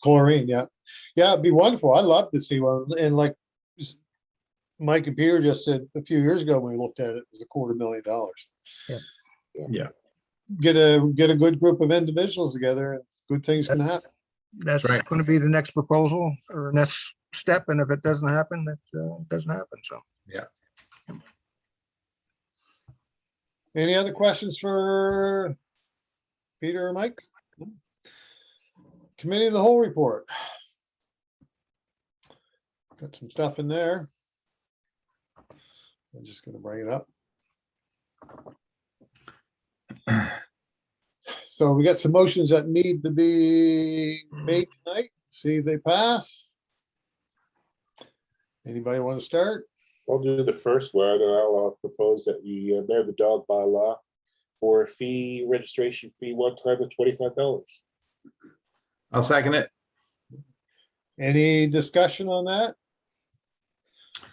chlorine, yeah. Yeah, it'd be wonderful. I'd love to see one. And like Mike and Peter just said a few years ago, when we looked at it, it was $250,000. Yeah. Get a good group of individuals together and good things can happen. that's right. gonna be the next proposal or next step, and if it doesn't happen, that doesn't happen, so. Any other questions for Peter or Mike? Committee of the whole report. Got some stuff in there. I'm just gonna bring it up. So we got some motions that need to be made tonight. See if they pass. Anybody want to start? I'll do the first one, and I'll propose that we amend the dog bylaw for a fee, registration fee, one time of $25. I'll second it. Any discussion on that?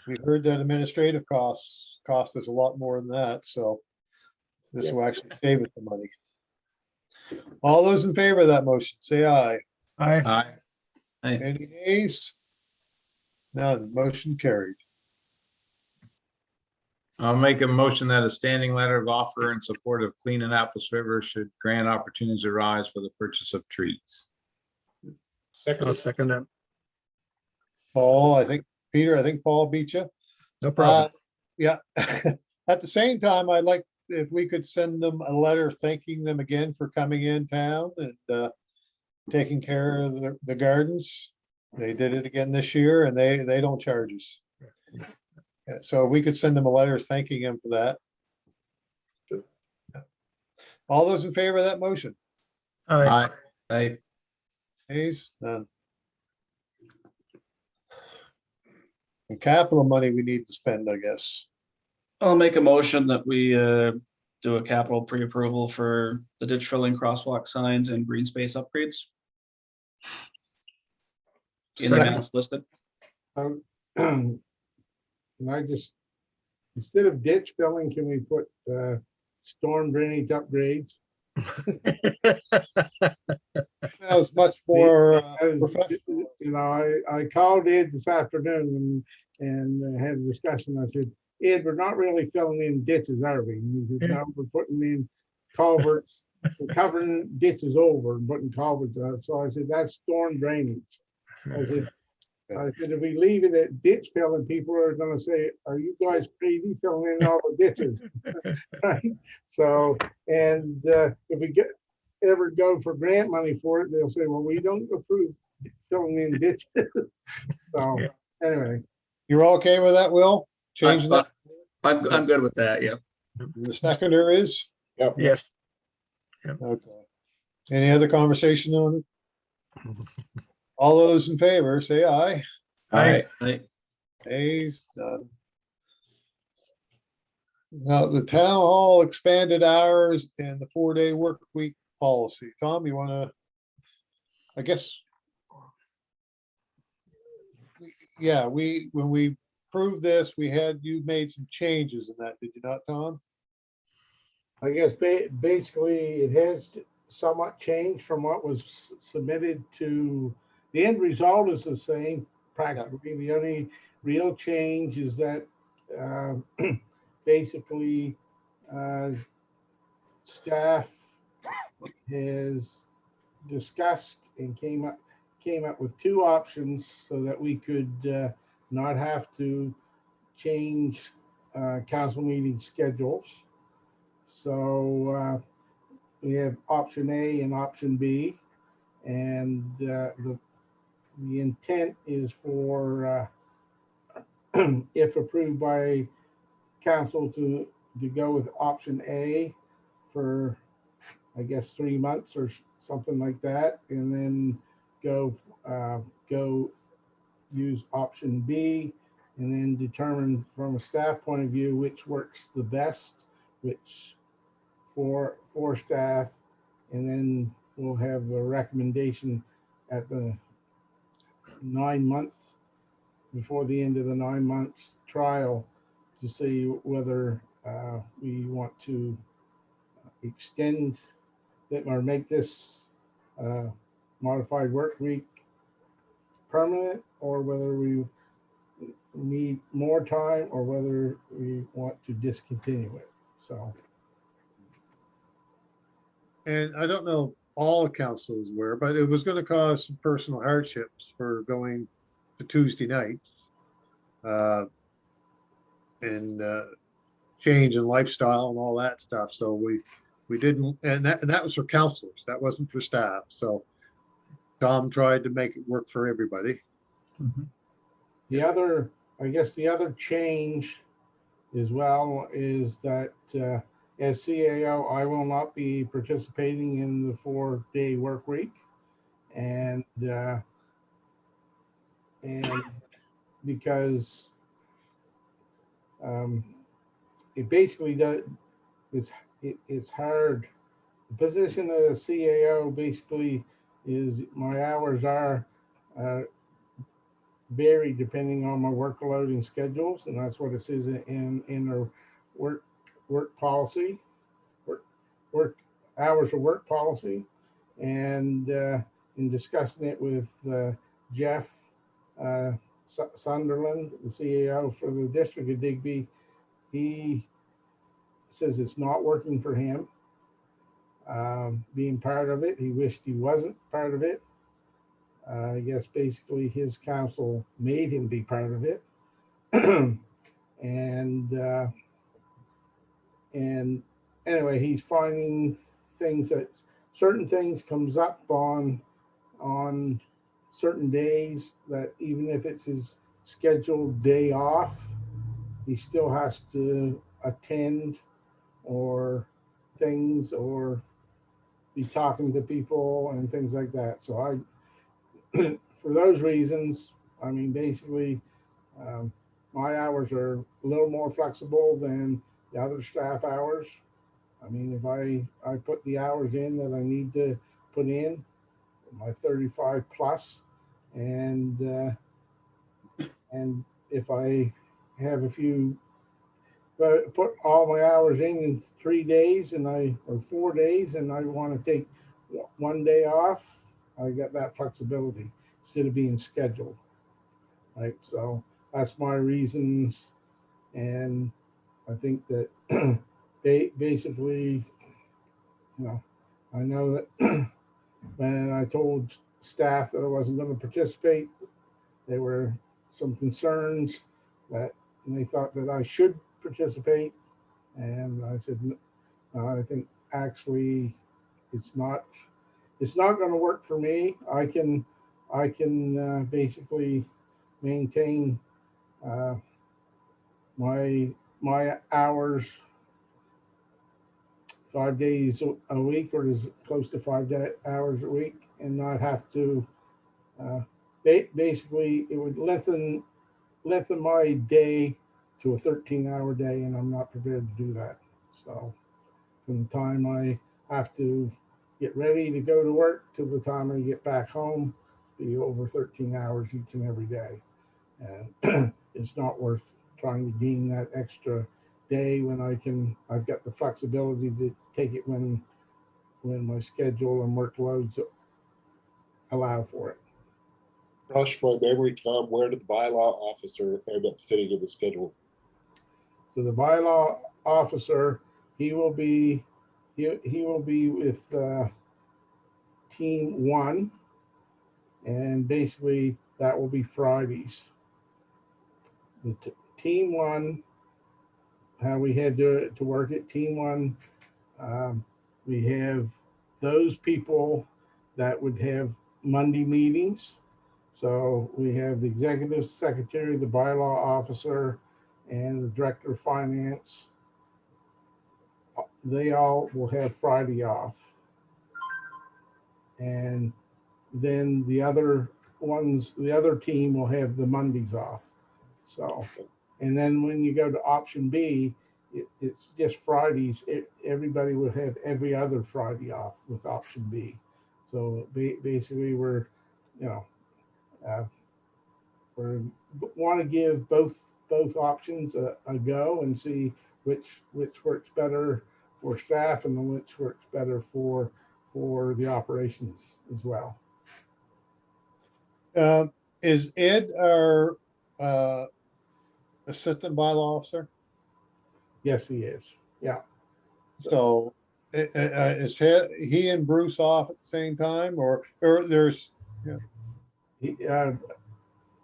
We heard that administrative costs cost us a lot more than that, so this will actually save us the money. All those in favor of that motion, say aye. Aye. Aye. Any nays? None, motion carried. I'll make a motion that a standing letter of offer in support of Clean Annapolis River should grant opportunities arise for the purchase of trees. I'll Second, second that. Paul, Peter, I think Paul beat you. No problem. Yeah. At the same time, I'd like if we could send them a letter thanking them again for coming in town and taking care of the gardens. They did it again this year and they don't charge us. Yeah, so we could send them a letter thanking them for that. Sure. All those in favor of that motion? Aye. Aye. Ayes, none. The capital money we need to spend, I guess. I'll make a motion that we do a capital pre-approval for the ditch filling, crosswalk signs and green space upgrades. In the Second. amounts listed. And I just, instead of ditch filling, can we put storm drainage upgrades? That was much more I was- professional. You know, I called Ed this afternoon and had a discussion. I said, Ed, we're not really filling in ditches, are we? And he said, no, we're putting in culverts, we're covering ditches over and putting culverts out. So I said, that's storm drainage. I said, if we leave it at ditch filling, people are gonna say, are you guys crazy filling in all the ditches? Right? So, and if we ever go for grant money for it, they'll say, well, we don't approve filling in ditches. So, Yeah. anyway, You're okay with that, Will? Changing that? I'm good with that, yeah. The seconder is? Yes. Okay. Any other conversation on it? All those in favor, say aye. Aye. Ayes, none. Now, the town hall expanded hours and the 4-day work week policy. Tom, you wanna? I guess. Yeah, when we proved this, you made some changes in that, did you not, Tom? I guess basically it has somewhat changed from what was submitted to, the end result is the same practically. The only real change is that basically staff has discussed and came up with two options so that we could not have to change council meeting schedules. So we have option A and option B, and the the intent is for, if approved by council, to go with option A for, I guess, 3 months or something like that, and then go use option B, and then determine from a staff point of view which works the best, which for staff, and then we'll have a recommendation at the 9 months, before the end of the 9 months trial, to see whether we want to extend it or make this modified work week permanent, or whether we need more time, or whether we want to discontinue it. So, And I don't know all councils were, but it was gonna cause some personal hardships for going to Tuesday nights. And change in lifestyle and all that stuff. So we didn't, and that was for counselors. That wasn't for staff. So Tom tried to make it work for everybody. the other, I guess the other change as well is that as CAO, I will not be participating in the 4-day work week. And because it basically does, it's hard. The position of the CAO basically is, my hours are vary depending on my workload and schedules, and that's what it says in our work policy, work hours of work policy. And in discussing it with Jeff Sunderland, the CAO for the district of Digby, he says it's not working for him. Being part of it, he wished he wasn't part of it. I guess basically his council made him be part of it. And anyway, he's finding things that certain things comes up on certain days, that even if it's his scheduled day off, he still has to attend or things, or be talking to people and things like that. So for those reasons, I mean, basically, my hours are a little more flexible than the other staff hours. I mean, if I put the hours in that I need to put in, my 35 plus, and if I have a few, but put all my hours in 3 days or 4 days, and I want to take 1 day off, I got that flexibility instead of being scheduled. Right. So that's my reasons. And I think that basically, I know that when I told staff that I wasn't going to participate, there were some concerns that they thought that I should participate. And I said, I think actually it's not going to work for me. I can basically maintain my hours 5 days a week, or as close to 5 hours a week, and not have to basically, it would lengthen my day to a 13-hour day, and I'm not prepared to do that. So from the time I have to get ready to go to work till the time I get back home, be over 13 hours each and every day. And it's not worth trying to gain that extra day when I've got the flexibility to take it when my schedule and workloads allow for it. Rush my memory, Tom, where did the bylaw officer end up fitting in the schedule? So the bylaw officer, he will be with team 1, and basically that will be Fridays. The team 1, how we had to work it, team 1, we have those people that would have Monday meetings. So we have the executive secretary, the bylaw officer, and the director of finance. They all will have Friday off. And then the other ones, the other team will have the Mondays off. So, and then when you go to option B, it's just Fridays. Everybody would have every other Friday off with option B. So basically we're, you know, we want to give both options a go and see which works better for staff and then which works better for the operations as well. Is Ed our assistant bylaw officer? Yes, he is. Yeah. So is he and Bruce off at the same time, or there's, He,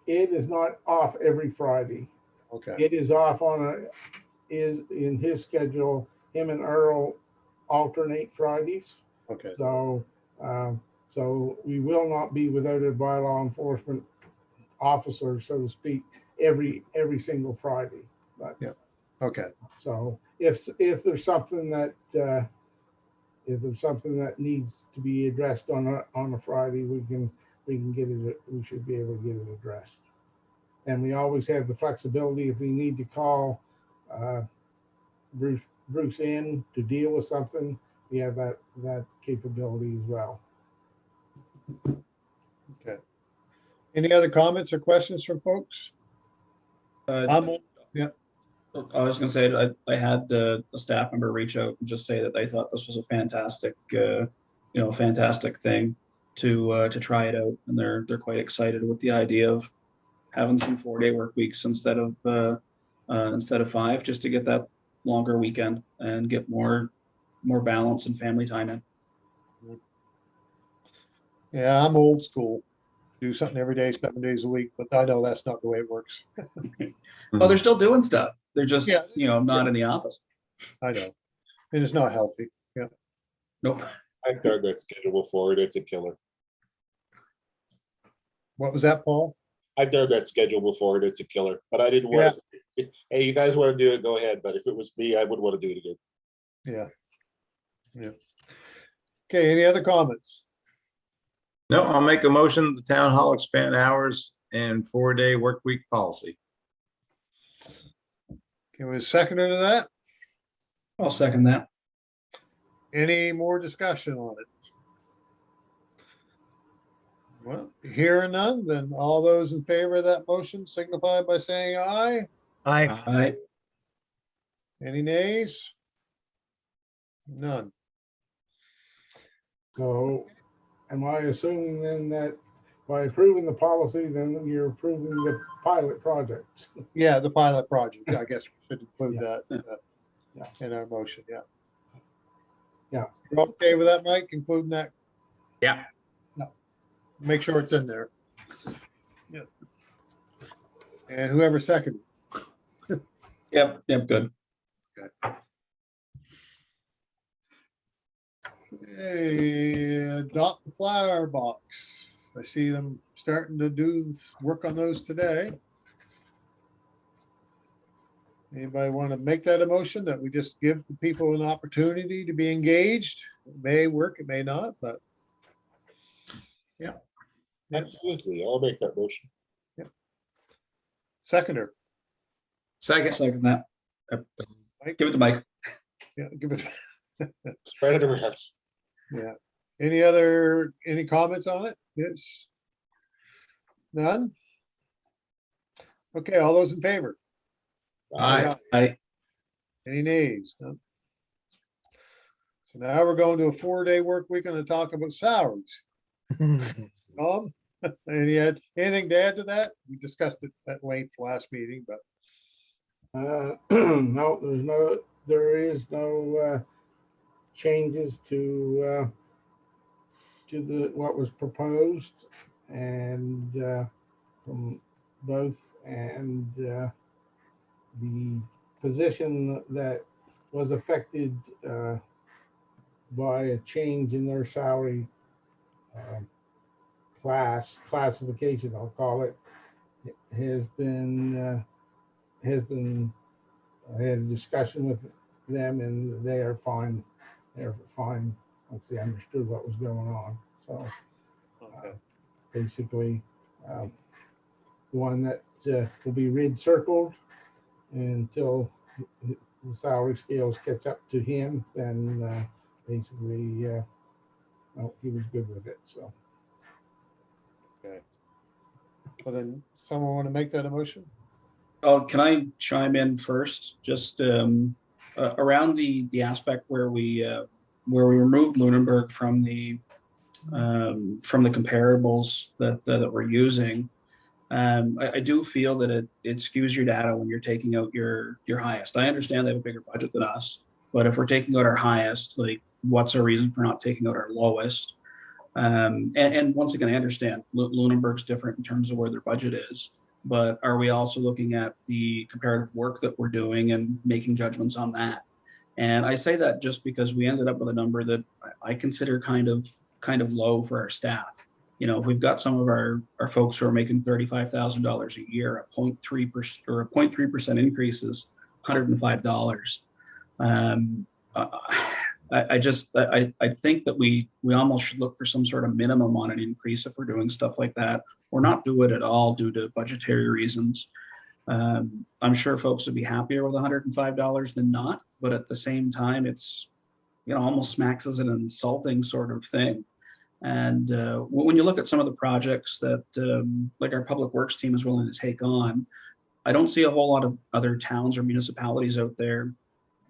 it is not off every Friday. okay, It is off is in his schedule. Him and Earl alternate Fridays. okay, So, so we will not be without a bylaw enforcement officer, so to speak, every single Friday. But okay. so if there's something that needs to be addressed on a Friday, we can get it. We should be able to get it addressed. And we always have the flexibility if we need to call Bruce in to deal with something. We have that capability as well. Okay. Any other comments or questions from folks? I was gonna say, I had a staff member reach out and just say that they thought this was a fantastic, fantastic thing to try it out, and they're quite excited with the idea of having some 4-day work weeks instead of 5, just to get that longer weekend and get more balance and family time in. Yeah, I'm old school. Do something every day, 7 days a week, but I know that's not the way it works. Well, they're still doing stuff. They're just, Yeah. not in the office. I know. It is not healthy. Yeah. Nope. I've done that schedule before, and it's a killer. What was that, Paul? I've done that schedule before, and it's a killer. But I didn't want to. Hey, you guys want to do it? Go ahead. But if it was me, I would want to do it again. Yeah. Yeah. Okay, any other comments? No, I'll make a motion, the town hall expand hours and 4-day work week policy. Can we second to that? I'll second that. Any more discussion on it? Well, hearing none, then all those in favor of that motion signify by saying aye. I, I Any nays? None. So am I assuming then that by approving the policy, then you're approving the pilot project? Yeah, the pilot project, I guess we should include Yeah. that in our motion, yeah. Yeah. You're okay with that, Mike, including that? Yeah. No. Make sure it's in there. Yeah. And whoever seconded. yep, good. Hey, adopt the flower box. I see them starting to do work on those today. Anybody want to make that a motion that we just give the people an opportunity to be engaged? It may work, it may not, but Yeah. Absolutely. I'll make that motion. seconder, Second that. Mike? Give it to Mike. Yeah, give it. Spread it around. Yeah. Any comments on it? Yes. None? Okay, all those in favor? Aye. I Any nays? None. So now we're going to a 4-day work week and to talk about salaries. Tom, anything to add to that? We discussed it at length last meeting, but No, there is no changes to what was proposed and from both, and the position that was affected by a change in their salary classification, I'll call it, has been, I had a discussion with them and they are fine. They're fine. Once they understood what was going on. So Okay. basically, the one that will be red circled until the salary scales catch up to him, then basically, well, he was good with it. So Okay. Well, then someone want to make that a motion? Oh, can I chime in first? Just around the aspect where we removed Lunenburg from the comparables that we're using. I do feel that it skews your data when you're taking out your highest. I understand they have a bigger budget than us, but if we're taking out our highest, like what's our reason for not taking out our lowest? And once again, I understand Lunenburg's different in terms of where their budget is, but are we also looking at the comparative work that we're doing and making judgments on that? And I say that just because we ended up with a number that I consider kind of low for our staff. You know, if we've got some of our folks who are making $35,000 a year, a 0.3% or a 0.3% increase is $105. I think that we almost should look for some sort of minimum on an increase if we're doing stuff like that, or not do it at all due to budgetary reasons. I'm sure folks would be happier with $105 than not, but at the same time, it's, you know, almost smacks as an insulting sort of thing. And when you look at some of the projects that like our public works team is willing to take on, I don't see a whole lot of other towns or municipalities out there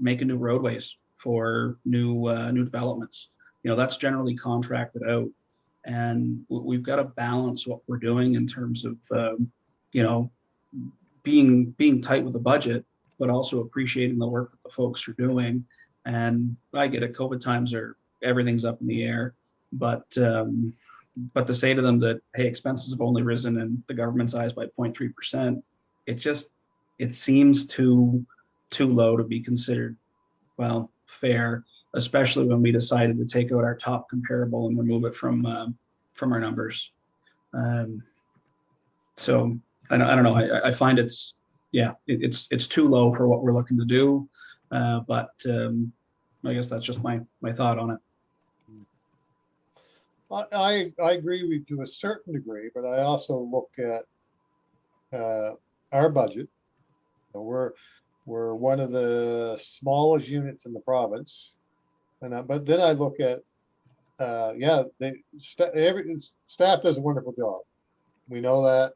making new roadways for new developments. You know, that's generally contracted out, and we've got to balance what we're doing in terms of you know, being tight with the budget, but also appreciating the work that the folks are doing. And I get it, COVID times everything's up in the air, but to say to them that, hey, expenses have only risen in the government's eyes by 0.3%, it seems too low to be considered, well, fair, especially when we decided to take out our top comparable and remove it from our numbers. So I don't know. I find it's too low for what we're looking to do, but I guess that's just my thought on it. I agree with to a certain degree, but I also look at our budget. We're one of the smallest units in the province, and but then I look at every staff does a wonderful job. We know that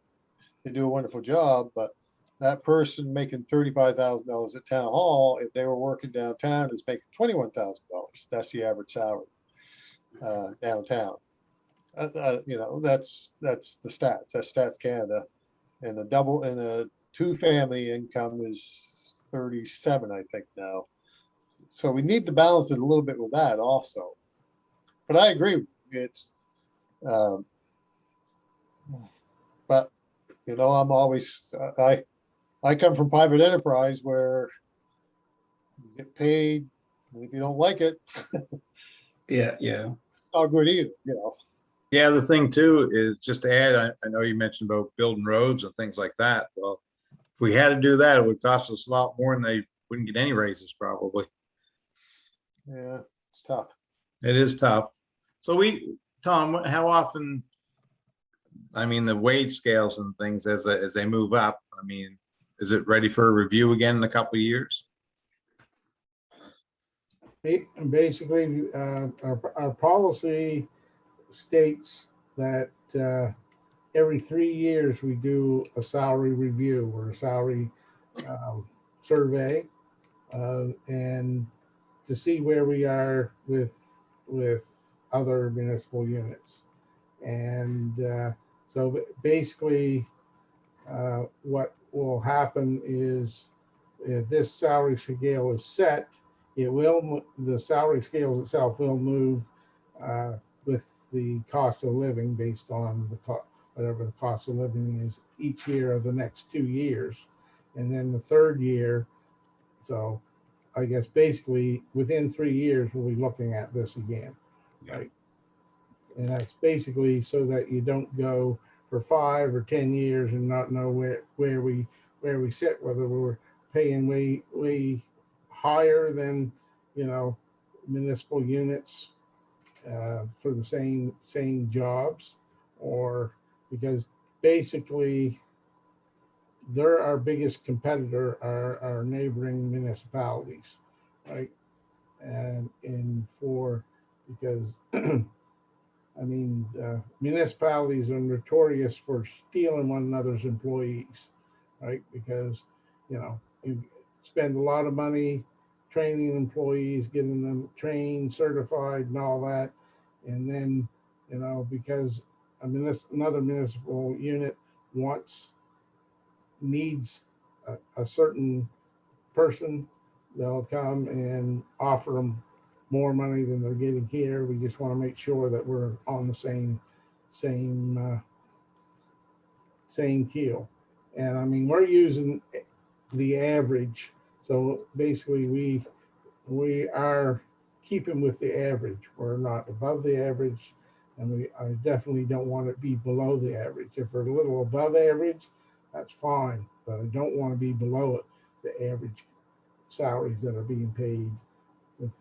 they do a wonderful job, but that person making $35,000 at town hall, if they were working downtown, is making $21,000. That's the average salary downtown. You know, that's the stats. That's Stats Canada, and a two-family income is 37, I think now. So we need to balance it a little bit with that also. But I agree, it's, but you know, I'm always I come from private enterprise where you get paid, and if you don't like it, Yeah. it's not good either, you know. Yeah, the thing too is just to add, I know you mentioned about building roads and things like that. Well, if we had to do that, it would cost us a lot more and they wouldn't get any raises probably. Yeah, it's tough. It is tough. So Tom, how often, I mean, the wage scales and things as they move up, I mean, is it ready for a review again in a couple of years? basically, our policy states that every 3 years we do a salary review or a salary survey, and to see where we are with other municipal units. And so basically, what will happen is if this salary scale is set, the salary scales itself will move with the cost of living based on whatever the cost of living is each year of the next 2 years. And then the third year, so I guess basically within 3 years, we'll be looking at this again. Yeah. Right. And that's basically so that you don't go for 5 or 10 years and not know where we sit, whether we're paying way higher than, you know, municipal units for the same jobs, or because basically they're our biggest competitor, our neighboring municipalities, right? And for because I mean, municipalities are notorious for stealing one another's employees, right? Because, you know, you spend a lot of money training employees, getting them trained, certified, and all that. And then, you know, because another municipal unit needs a certain person, they'll come and offer them more money than they're getting here. We just want to make sure that we're on the same keel. And I mean, we're using the average. So basically we are keeping with the average. We're not above the average, and I definitely don't want to be below the average. If we're a little above average, that's fine, but I don't want to be below it, the average salaries that are being paid with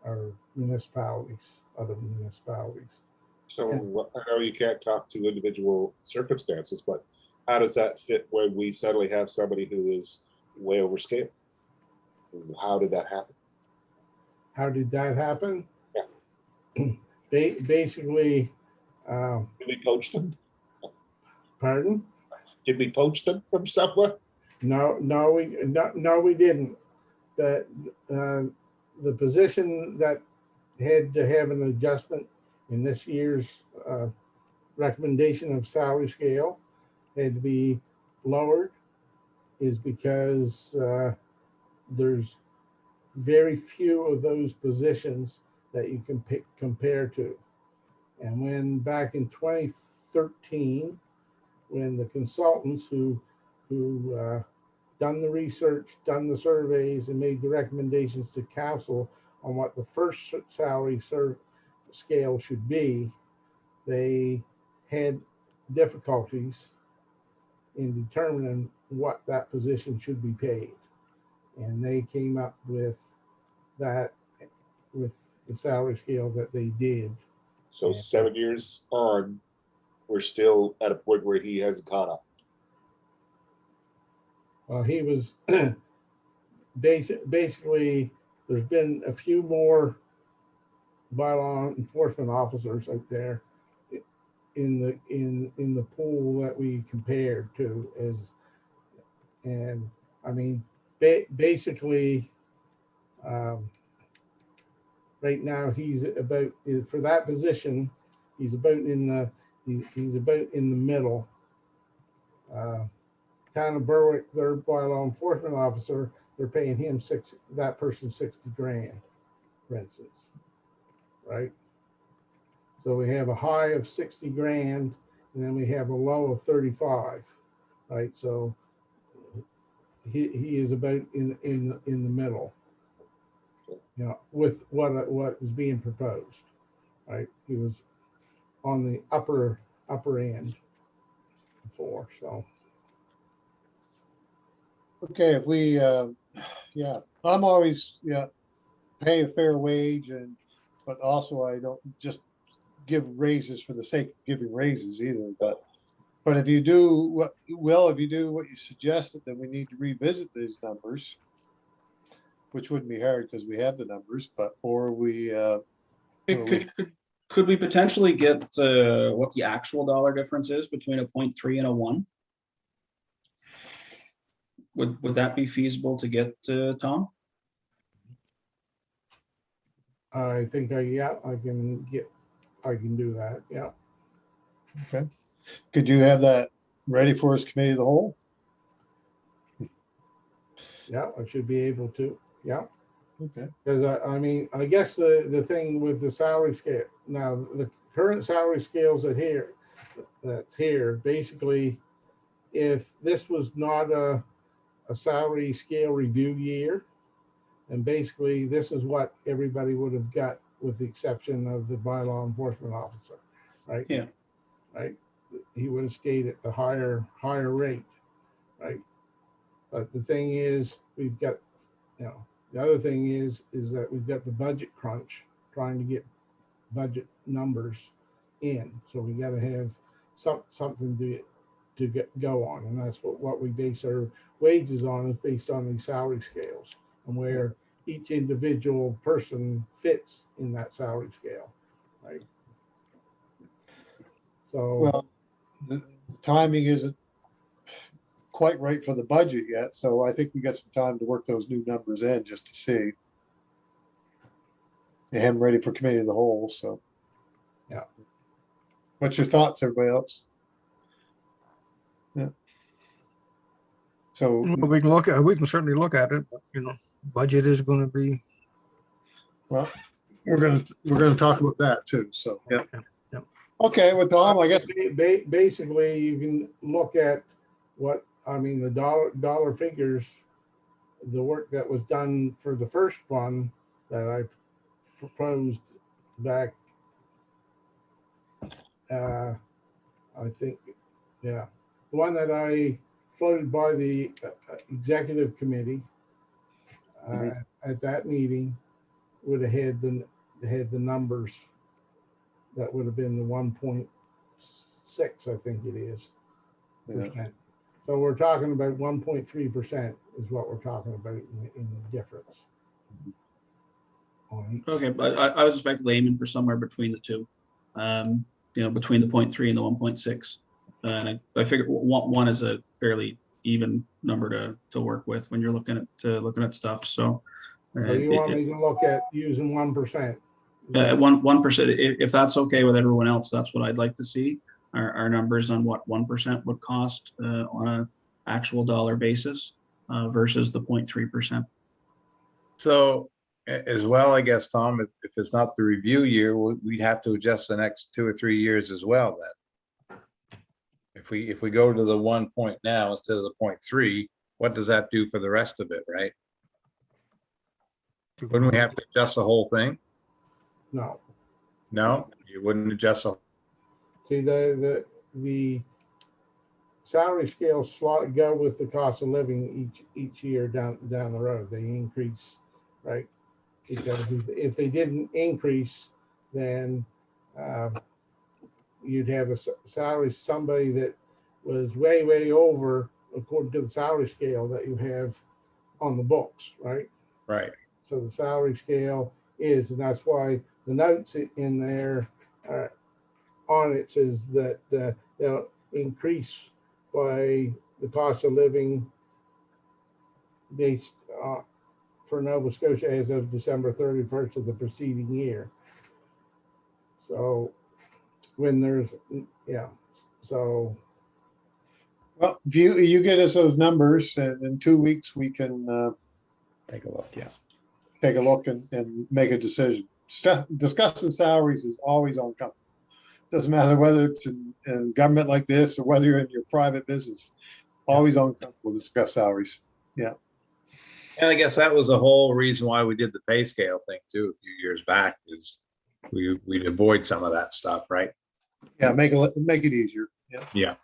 our municipalities, other municipalities. So I know you can't talk to individual circumstances, but how does that fit when we suddenly have somebody who is way over scale? How did that happen? How did that happen? Yeah. Basically, Did we poach them? pardon? Did we poach them from somewhere? No, we didn't. That the position that had to have an adjustment in this year's recommendation of salary scale had to be lowered is because there's very few of those positions that you can compare to. And when back in 2013, when the consultants who done the research, done the surveys, and made the recommendations to council on what the first salary scale should be, they had difficulties in determining what that position should be paid. And they came up with that, with the salary scale that they did. So 7 years on, we're still at a point where he hasn't caught up. He was basically, there's been a few more bylaw enforcement officers out there in the pool that we compared to, and I mean, basically, right now he's about, for that position, he's about in the middle. Town of Berwick, their bylaw enforcement officer, they're paying him that person 60 grand, for instance, right? So we have a high of 60 grand, and then we have a low of 35, right? So he is about in the middle, you know, with what is being proposed, right? He was on the upper end before, so. Okay, if we, yeah, I'm always, pay a fair wage but also I don't just give raises for the sake of giving raises either, but if you do if you do what you suggested, then we need to revisit these numbers, which wouldn't be hard because we have the numbers, Could we potentially get what the actual dollar difference is between a 0.3 and a 1? Would that be feasible to get, Tom? I think I can do that. Yeah. Okay. Could you have that ready for us, committee of the whole? Yeah, I should be able to. Yeah. Okay. Because I mean, I guess the thing with the salary scale now, the current salary scales that's here, basically, if this was not a salary scale review year, and basically this is what everybody would with the exception of the bylaw enforcement officer, right? Yeah. Right? He would have stayed at the higher rate, right? But the thing is, we've got, the other thing is that we've got the budget crunch, trying to get budget numbers in. So we got to have something to go on. And that's what we base our wages on, is based on these salary scales and where each individual person fits in that salary scale, right? So, Well, the timing isn't quite right for the budget yet, so I think we got some time to work those new numbers in just to see. They haven't ready for committee of the whole, so. Yeah. What's your thoughts, everybody else? Yeah. So, Well, we can look at, we can certainly look at it, but budget is going to be, well, we're gonna talk about that too, so, yeah. Yeah. Okay, well, Tom, I guess, basically, you can look at the dollar figures, the work that was done for the first one that I proposed back, I think, yeah, the one that I floated by the executive committee at that meeting would have had the numbers. That would have been the 1.6, I think it is. yeah, Percent. So we're talking about 1.3% is what we're talking about in the difference. On each. Okay, but I was effectively aiming for somewhere between the two, between the 0.3 and the 1.6. And I figured one is a fairly even number to work with when you're looking at stuff. So So you want me to look at using 1%? 1%, if that's okay with everyone else, that's what I'd like to see. Our numbers on what 1% would cost on an actual dollar basis versus the 0.3%. So as well, I guess, Tom, if it's not the review year, we'd have to adjust the next 2 or 3 years as well then. If we go to the 1 point now instead of the 0.3, what does that do for the rest of it, right? Wouldn't we have to adjust the whole thing? No. No, you wouldn't adjust the. See, the salary scales go with the cost of living each year down the road. They increase, right? Because if they didn't increase, then you'd have a salary, somebody that was way over according to the salary scale that you have on the books, right? Right. So the salary scale is, and that's why the notes in there on it says that they'll increase by the cost of living based for Nova Scotia as of December 31st of the preceding year. So when there's, so. well, if you get us those numbers, and in 2 weeks, we can Take a look, yeah. take a look and make a decision. Discussing salaries is always uncomfortable. Doesn't matter whether it's in government like this or whether you're in your private business, always uncomfortable to discuss salaries. Yeah. And I guess that was the whole reason why we did the pay scale thing too, a few years back, is we'd avoid some of that stuff, right? Yeah, make it easier. Yeah. Yeah.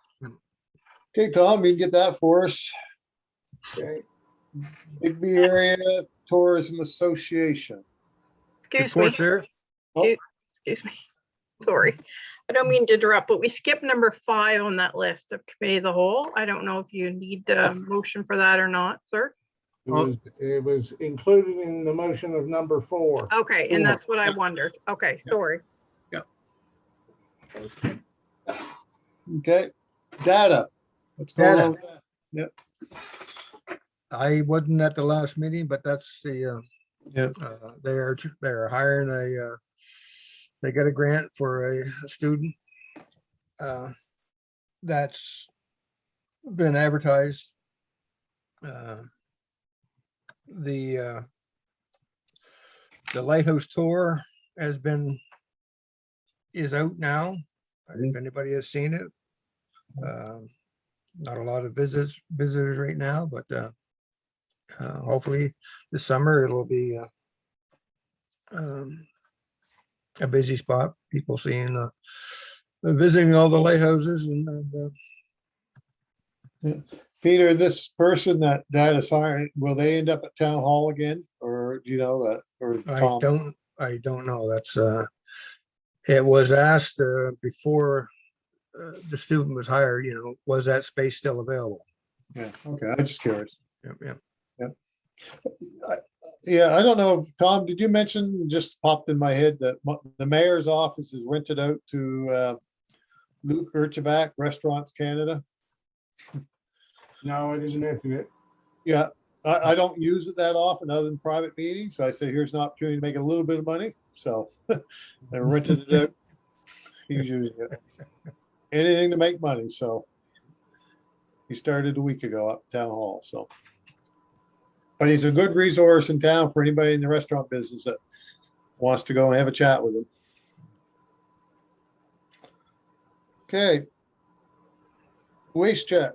Okay, Tom, you can get that for us. Okay. Bigby Area Tourism Association. Excuse me, report, sir. excuse me. Sorry. I don't mean to interrupt, but we skipped number 5 on that list of committee of the whole. I don't know if you need a motion for that or not, sir. It was included in the motion of number 4. Okay, and that's what I wondered. Okay, sorry. Okay, data. What's going Data. on? with that? Yep. I wasn't at the last meeting, but that's the, Yeah. they're hiring they got a grant for a student. That's been advertised. The Lighthouse Tour is out now, if anybody has seen it. Not a lot of visitors right now, but hopefully this summer it'll be a busy spot. People seeing, visiting all the lighthouses and, Peter, this person that is hiring, will they end up at town hall again, or do you know that, or Tom? I don't know. That's, it was asked, before, the student was hired, was that space still available? Yeah, okay, I'm just curious. Yeah, yeah. Yeah, I don't know, if Tom, did you mention, just popped in my head that the mayor's office is rented out to Luke Urchback Restaurants Canada? No, I didn't mention it. Yeah, I don't use it that often other than private meetings. So I say, here's an opportunity to make a little bit of money. So I rented it out. He's using it. Anything to make money. So he started a week ago up town hall. So, but he's a good resource in town for anybody in the restaurant business that wants to go and have a chat with him. Okay. Waste check.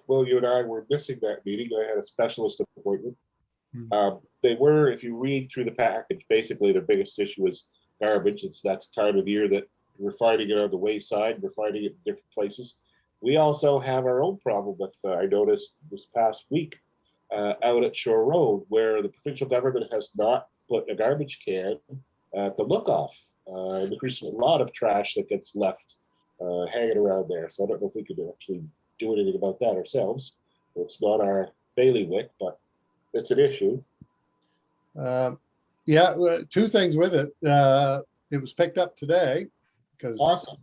Well, you and I were missing that meeting. I had a specialist appointment. Hmm. They were, if you read through the package, basically the biggest issue is garbage. That's time of year that we're finding it on the wayside. We're finding it in different places. We also have our own problem with, I noticed this past week, out at Shore Road, where the provincial government has not put a garbage can at the look-off. There's a lot of trash that gets left hanging around there. So I don't know if we could actually do anything about that ourselves. It's not our bailiwick, but it's an issue. Yeah, two things with it. It was picked up today because Awesome.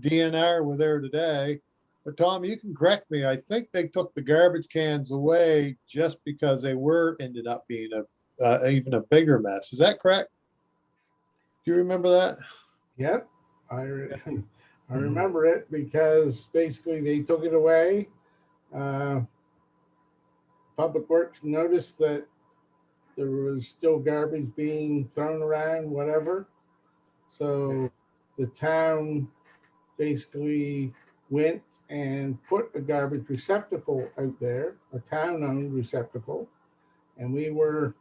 DNR were there today. But Tom, you can correct me. I think they took the garbage cans away just because they ended up being even a bigger mess. Is that correct? Do you remember that? Yep, I remember it because basically they took it away. Public Works noticed that there was still garbage being thrown around, whatever. So the town basically went and put a garbage receptacle out there, a town-owned receptacle, and we were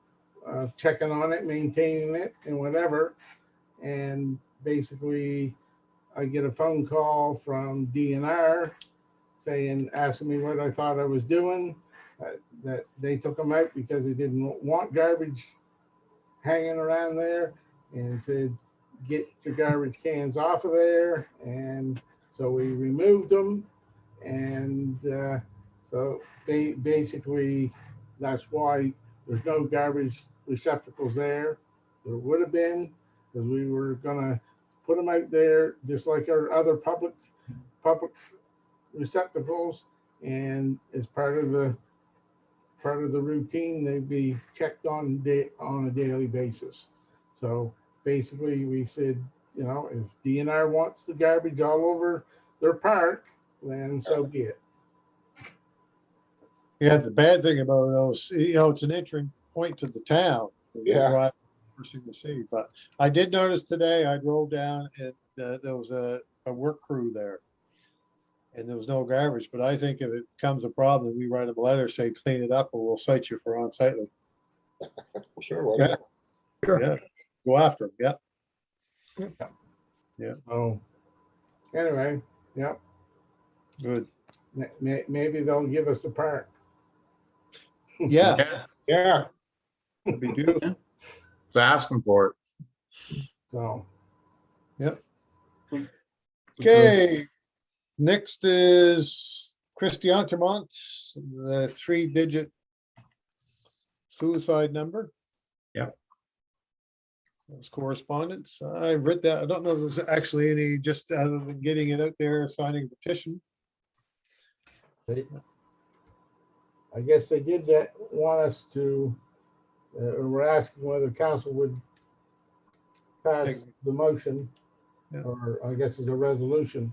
checking on it, maintaining it, and whatever. And basically, I get a phone call from DNR saying, asking me what I thought I was doing, that they took them out because they didn't want garbage hanging around there, and said, get your garbage cans off of there. And so we removed them. And so basically, that's why there's no garbage receptacles there. There would have been, because we were gonna put them out there just like our other public receptacles, and as part of the routine, they'd be checked on a daily basis. So basically, we said, if DNR wants the garbage all over their park, then so be it. Yeah, the bad thing about those, it's an entering point to the town. Yeah. Crossing the city, but I did notice today, I drove down and there was a work crew there. And there was no garbage, but I think if it becomes a problem, we write them a letter, say, clean it up, or we'll cite you for unsightly. Sure. Why Yeah. not? Sure. Yeah, go after them, yeah, So anyway, yeah, good. maybe they'll give us the park. Yeah, Yeah. that'd be beautiful. It's asking for it. So Okay, next is Christian Tremont, the 3-digit suicide number. Yep. Those correspondence. I read that. I don't know if there's actually any, just other than getting it out there, signing a petition. I guess they did want us to, we're asking whether council would pass the motion, Yeah. or I guess it's a resolution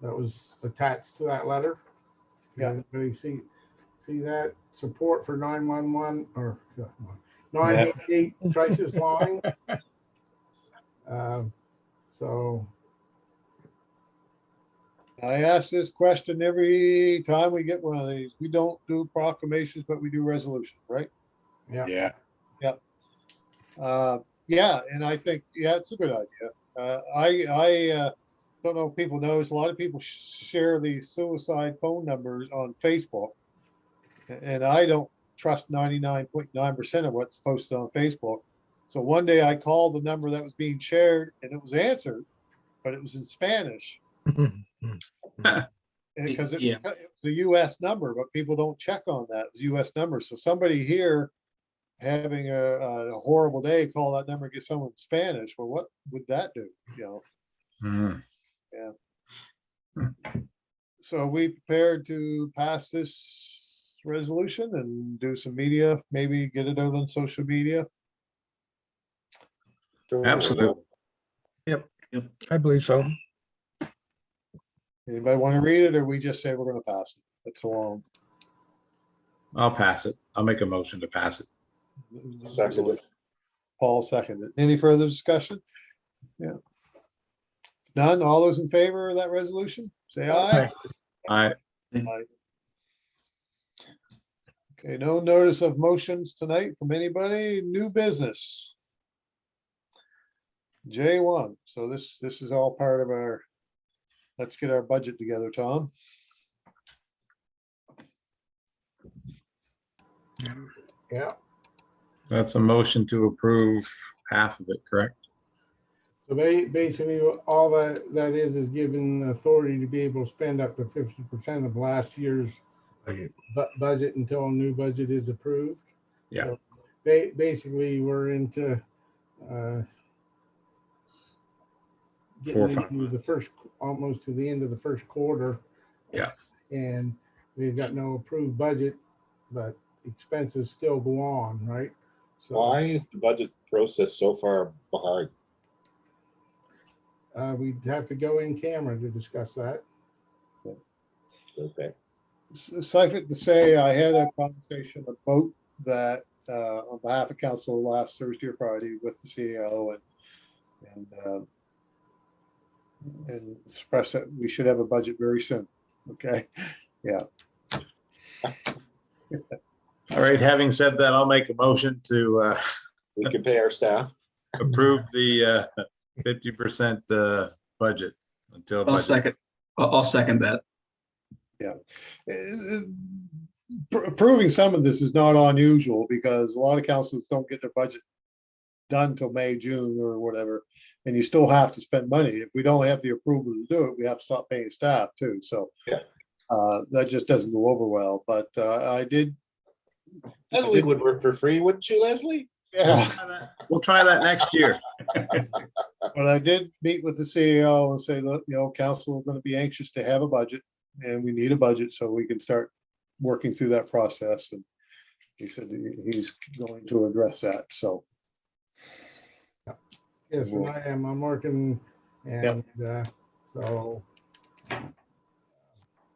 that was attached to that letter. Yeah. Everybody see that support for 911 or 988 crisis line. So I ask this question every time we get one of these. We don't do proclamations, but we do resolutions, right? Yeah. Yeah, Yeah, and I think, yeah, it's a good idea. I don't know if people notice, a lot of people share these suicide phone numbers on Facebook. And I don't trust 99.9% of what's posted on Facebook. So one day I called the number that was being shared and it was answered, but it was in Spanish. Because it Yeah. was a US number, but people don't check on that. It was US number. So somebody here having a horrible day, call that number, get someone in Spanish. Well, what would that do? You know, Mhm. so are we prepared to pass this resolution and do some media, maybe get it out on social media? Absolutely. I believe so. Anybody want to read it, or we just say we're gonna pass it? It's a long. I'll pass it. I'll make a motion to pass it. Second it. Paul seconded. Any further discussion? Yeah. None? All those in favor of that resolution, say aye. I, Okay, no notice of motions tonight from anybody. New business. J1. So this is all part of our, let's get our budget together, Tom. Yeah. that's a motion to approve half of it, correct? So basically, all that is given authority to be able to spend up to 50% of last year's budget until a new budget is approved. Yeah. So basically, we're into getting into the first, almost to the end of the first quarter. Yeah. And we've got no approved budget, but expenses still go on, right? So Why is the budget process so far behind? we'd have to go in camera to discuss that. Okay. Suffice to say, I had a conversation about that on behalf of council last Thursday or Friday with the CEO and express that we should have a budget very soon. Okay, yeah. All right, having said that, I'll make a motion to We can pay our staff. approve the 50% budget until. I'll budget. second. I'll second that. Approving some of this is not unusual because a lot of councils don't get their budget done till May, June or whatever, and you still have to spend money. If we don't have the approval to do it, we have to stop paying staff too. So Yeah. That just doesn't go over well, but I did. Leslie would work for free, wouldn't you, Leslie? Yeah, We'll try that next year. but I did meet with the CEO and say, look, council is going to be anxious to have a budget and we need a budget so we can start working through that process. And he said he's going to address that. So. Yes, and I'm working, and so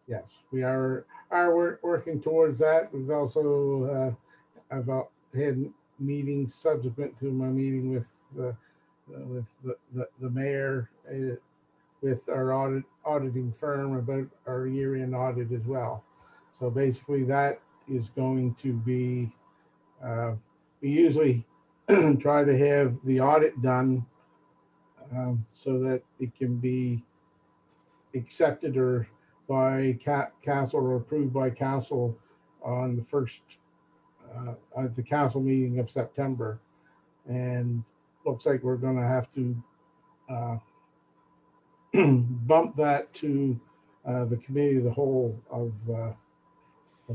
yes, we are working towards that. We've also I've had meetings subsequent to my meeting with the mayor with our auditing firm about our year-end audit as well. So basically, that is going to be we usually try to have the audit done so that it can be accepted or by council or approved by council on the first at the council meeting of September. And looks like we're going to have to bump that to the committee of the whole of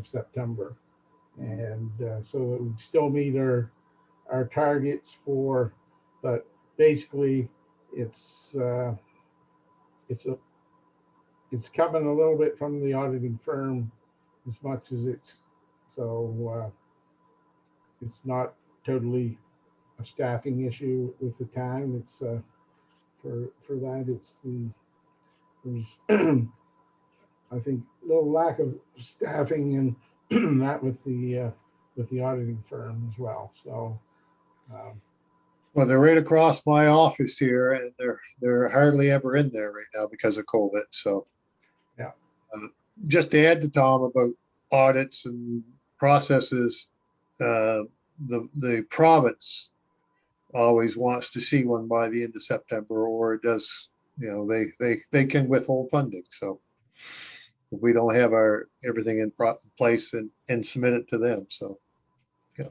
September. And so that we still meet our targets for, but basically it's coming a little bit from the auditing firm as much as it's not totally a staffing issue with the time. It's for that it's there's I think a little lack of staffing and that with the auditing firm as well. So Well, they're right across my office here and they're hardly ever in there right now because of COVID. So yeah. Just to add to Tom about audits and processes, the province always wants to see one by the end of September, or it does, they can withhold funding, so if we don't have everything in place and submit it to them, so, yeah.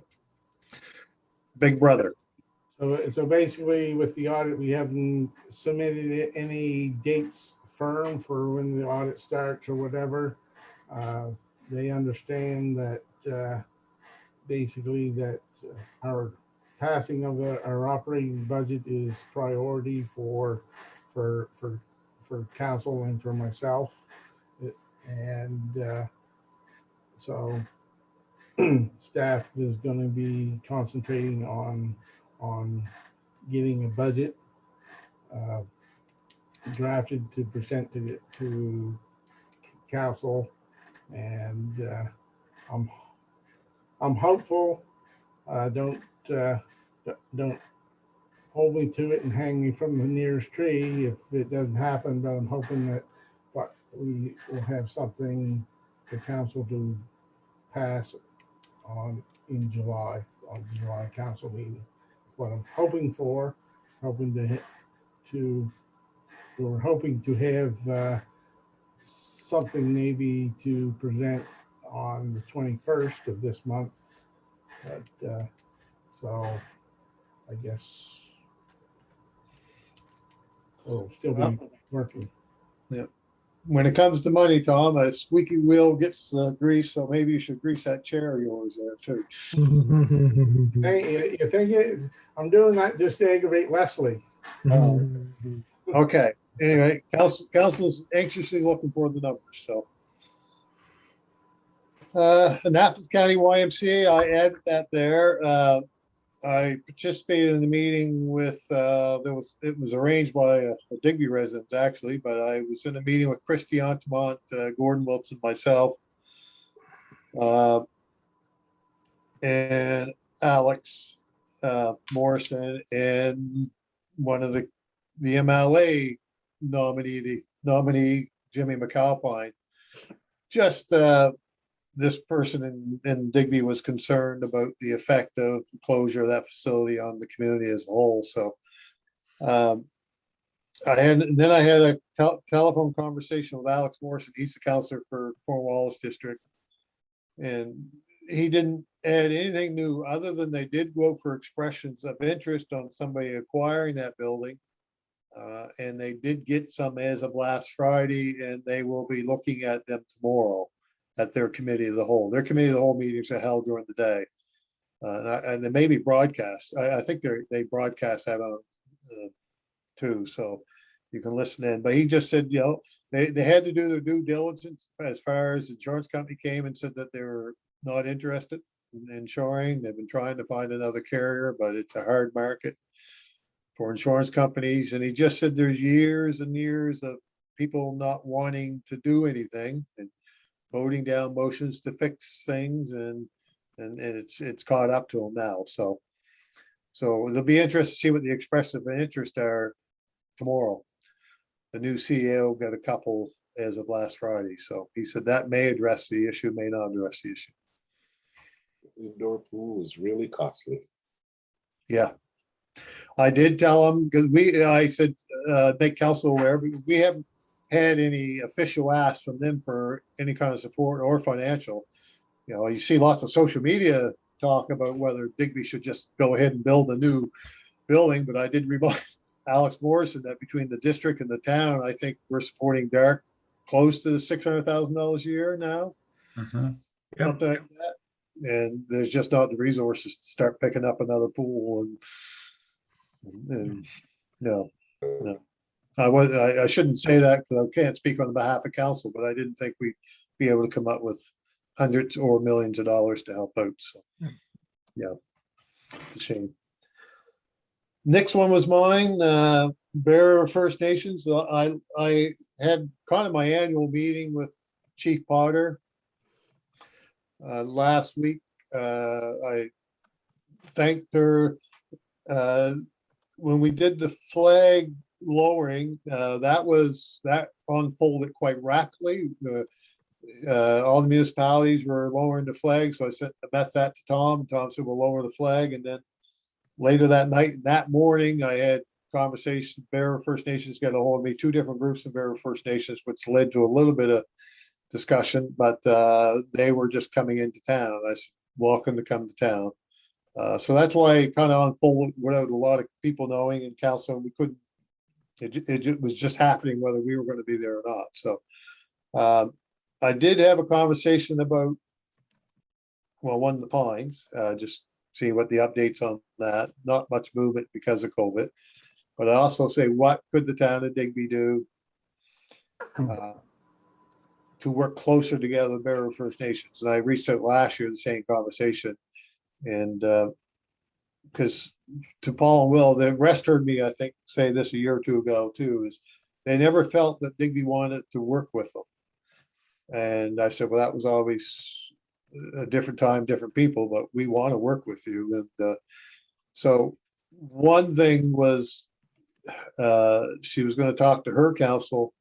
Big brother. So basically with the audit, we haven't submitted any dates firm for when the audit starts or whatever. They understand that basically that our passing of our operating budget is priority for council and for myself. And so staff is going to be concentrating on getting a budget drafted to present to council, and I'm hopeful. Don't hold me to it and hang me from the nearest tree if it doesn't happen. But I'm hoping that we will have something the council to pass in July, on the July council meeting. What I'm hoping for, we're hoping to have something maybe to present on the 21st of this month. But so I guess we'll still be working. When it comes to money, Tom, a squeaky wheel gets grease, so maybe you should grease that chair of yours there too. Hey, you think I'm doing that just to aggravate Leslie? Okay, anyway, council's anxiously looking for the numbers, so. Annapolis County YMCA, I added that there. I participated in the meeting with, it was arranged by a Digby resident actually, but I was in a meeting with Christy Antamont, Gordon Wilson, myself, and Alex Morrison, and one of the MLA nominee, Jimmy McAlpine. Just this person in Digby was concerned about the effect of the closure of that facility on the community as a whole. So I had a telephone conversation with Alex Morrison. He's the counselor for Cornwallis District, and he didn't add anything new other than they did go for expressions of interest on somebody acquiring that building. And they did get some as of last Friday, and they will be looking at them tomorrow at their committee of the whole. Their committee of the whole meetings are held during the day. And they may be broadcast. I think they broadcast that on too, so you can listen in. But he just said, they had to do their due diligence as far as the insurance company came and said that they were not interested in insuring. They've been trying to find another carrier, but it's a hard market for insurance companies. And he just said there's years and years of people not wanting to do anything and voting down motions to fix things, and it's caught up to them now. So it'll be interesting to see what the expressive interest are tomorrow. The new CEO got a couple as of last Friday, so he said that may address the issue, may not address the issue. Indoor pool is really costly. Yeah, I did tell him, because I said, make council aware, but we haven't had any official asks from them for any kind of support or financial. You see lots of social media talk about whether Digby should just go ahead and build a new building, but I did remind Alex Morrison that between the district and the town, I think we're supporting Dark close to the $600,000 a year now. Mhm. Something like that. And there's just not the resources to start picking up another pool, and no. I shouldn't say that because I can't speak on behalf of council, but I didn't think we'd be able to come up with hundreds or millions of dollars to help out. So, yeah, it's a shame. Next one was mine, Bear First Nations. I had kind of my annual meeting with Chief Potter last week. I thanked her when we did the flag lowering. That unfolded quite rapidly. all the municipalities were lowering the flag, so I sent the message that to Tom. Tom said, we'll lower the flag, and then later that night, that morning, I had conversation, Bear River First Nations got a hold of me, two different groups of Bear River First Nations, which led to a little bit of discussion, but they were just coming into town. I said, welcome to come to town. So that's why it kind of unfolded without a lot of people knowing in council. We couldn't, it was just happening whether we were going to be there or not. So I did have a conversation about, well, one of the Pines, just seeing what the updates on that. Not much movement because of COVID. But I also say, what could the town of Digby do to work closer together with Bear River First Nations? And I reached out last year, the same conversation. And because to Paul and Will, the rest heard me, I think, say this a year or two ago too, is they never felt that Digby wanted to work with them. And I said, well, that was always a different time, different people, but we want to work with you. And so one thing was she was going to talk to her council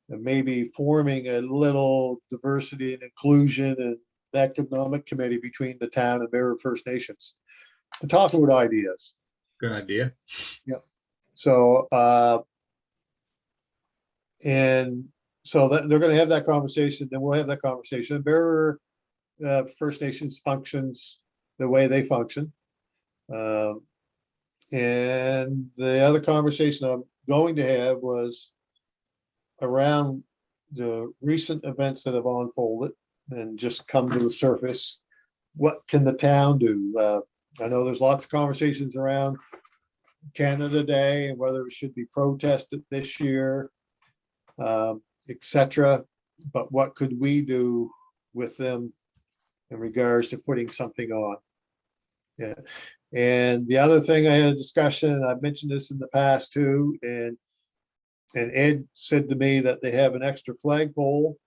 and maybe forming a little diversity and inclusion and economic committee between the town and Bear River First Nations to talk about ideas. Good idea. So, and so that they're going to have that conversation, then we'll have that conversation. Bear River First Nations functions the way they function. And the other conversation I'm going to have was around the recent events that have unfolded and just come to the surface. What can the town do? I know there's lots of conversations around Canada Day and whether it should be protested this year, etc. But what could we do with them in regards to putting something on? Yeah. And the other thing, I had a discussion, and I've mentioned this in the past too, and Ed said to me that they have an extra flagpole.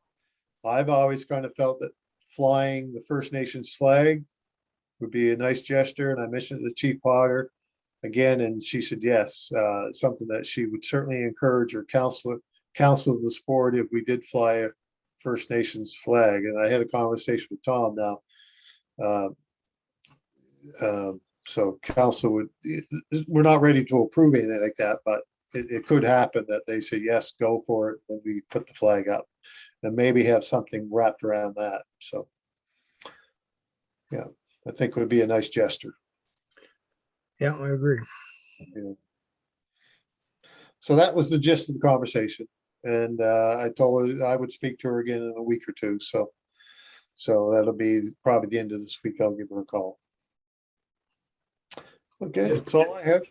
I've always kind of felt that flying the First Nations flag would be a nice gesture, and I mentioned it to Chief Potter again, and she said yes, something that she would certainly encourage or counsel the sport if we did fly a First Nations flag. And I had a conversation with Tom now. So council would, we're not ready to approve anything like that, but it could happen that they say, yes, go for it. And we put the flag up and maybe have something wrapped around that. So, yeah, I think it would be a nice gesture. Yeah, I agree. Yeah. So that was the gist of the conversation. And I told her I would speak to her again in a week or two. So that'll be probably the end of this week. I'll give her a call. Okay, that's all I have.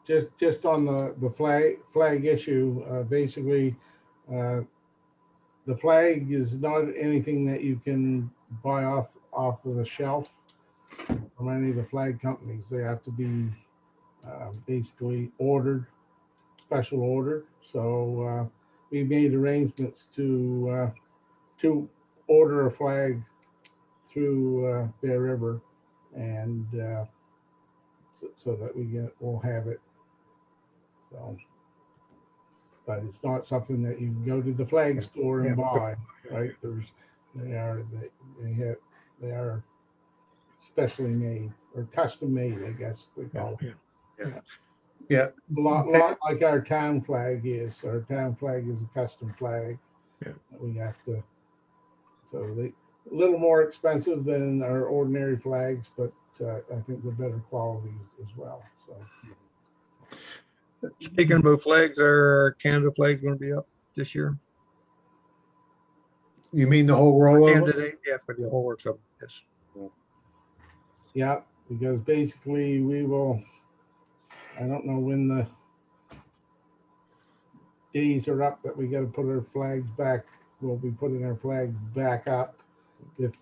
Just on the flag issue, basically, the flag is not anything that you can buy off of the shelf from any of the flag companies. They have to be basically ordered, special ordered. So we made arrangements to order a flag through Bear River, and so that we'll have it. So, but it's not something that you can go to the flag store and buy, right? They are specially made or custom made, I guess we call it. Yeah. A lot like our town flag is. Our town flag is a custom flag. Yeah. That we have to. So they a little more expensive than our ordinary flags, but I think they're better quality as well. So. Speaking about flags, are Canada flags going to be up this year? You mean the whole row of them? Candidate, yeah, for the whole works of them, yes. Yeah, because basically we will, I don't know when the days are up that we got to put our flags back. We'll be putting our flags back up. If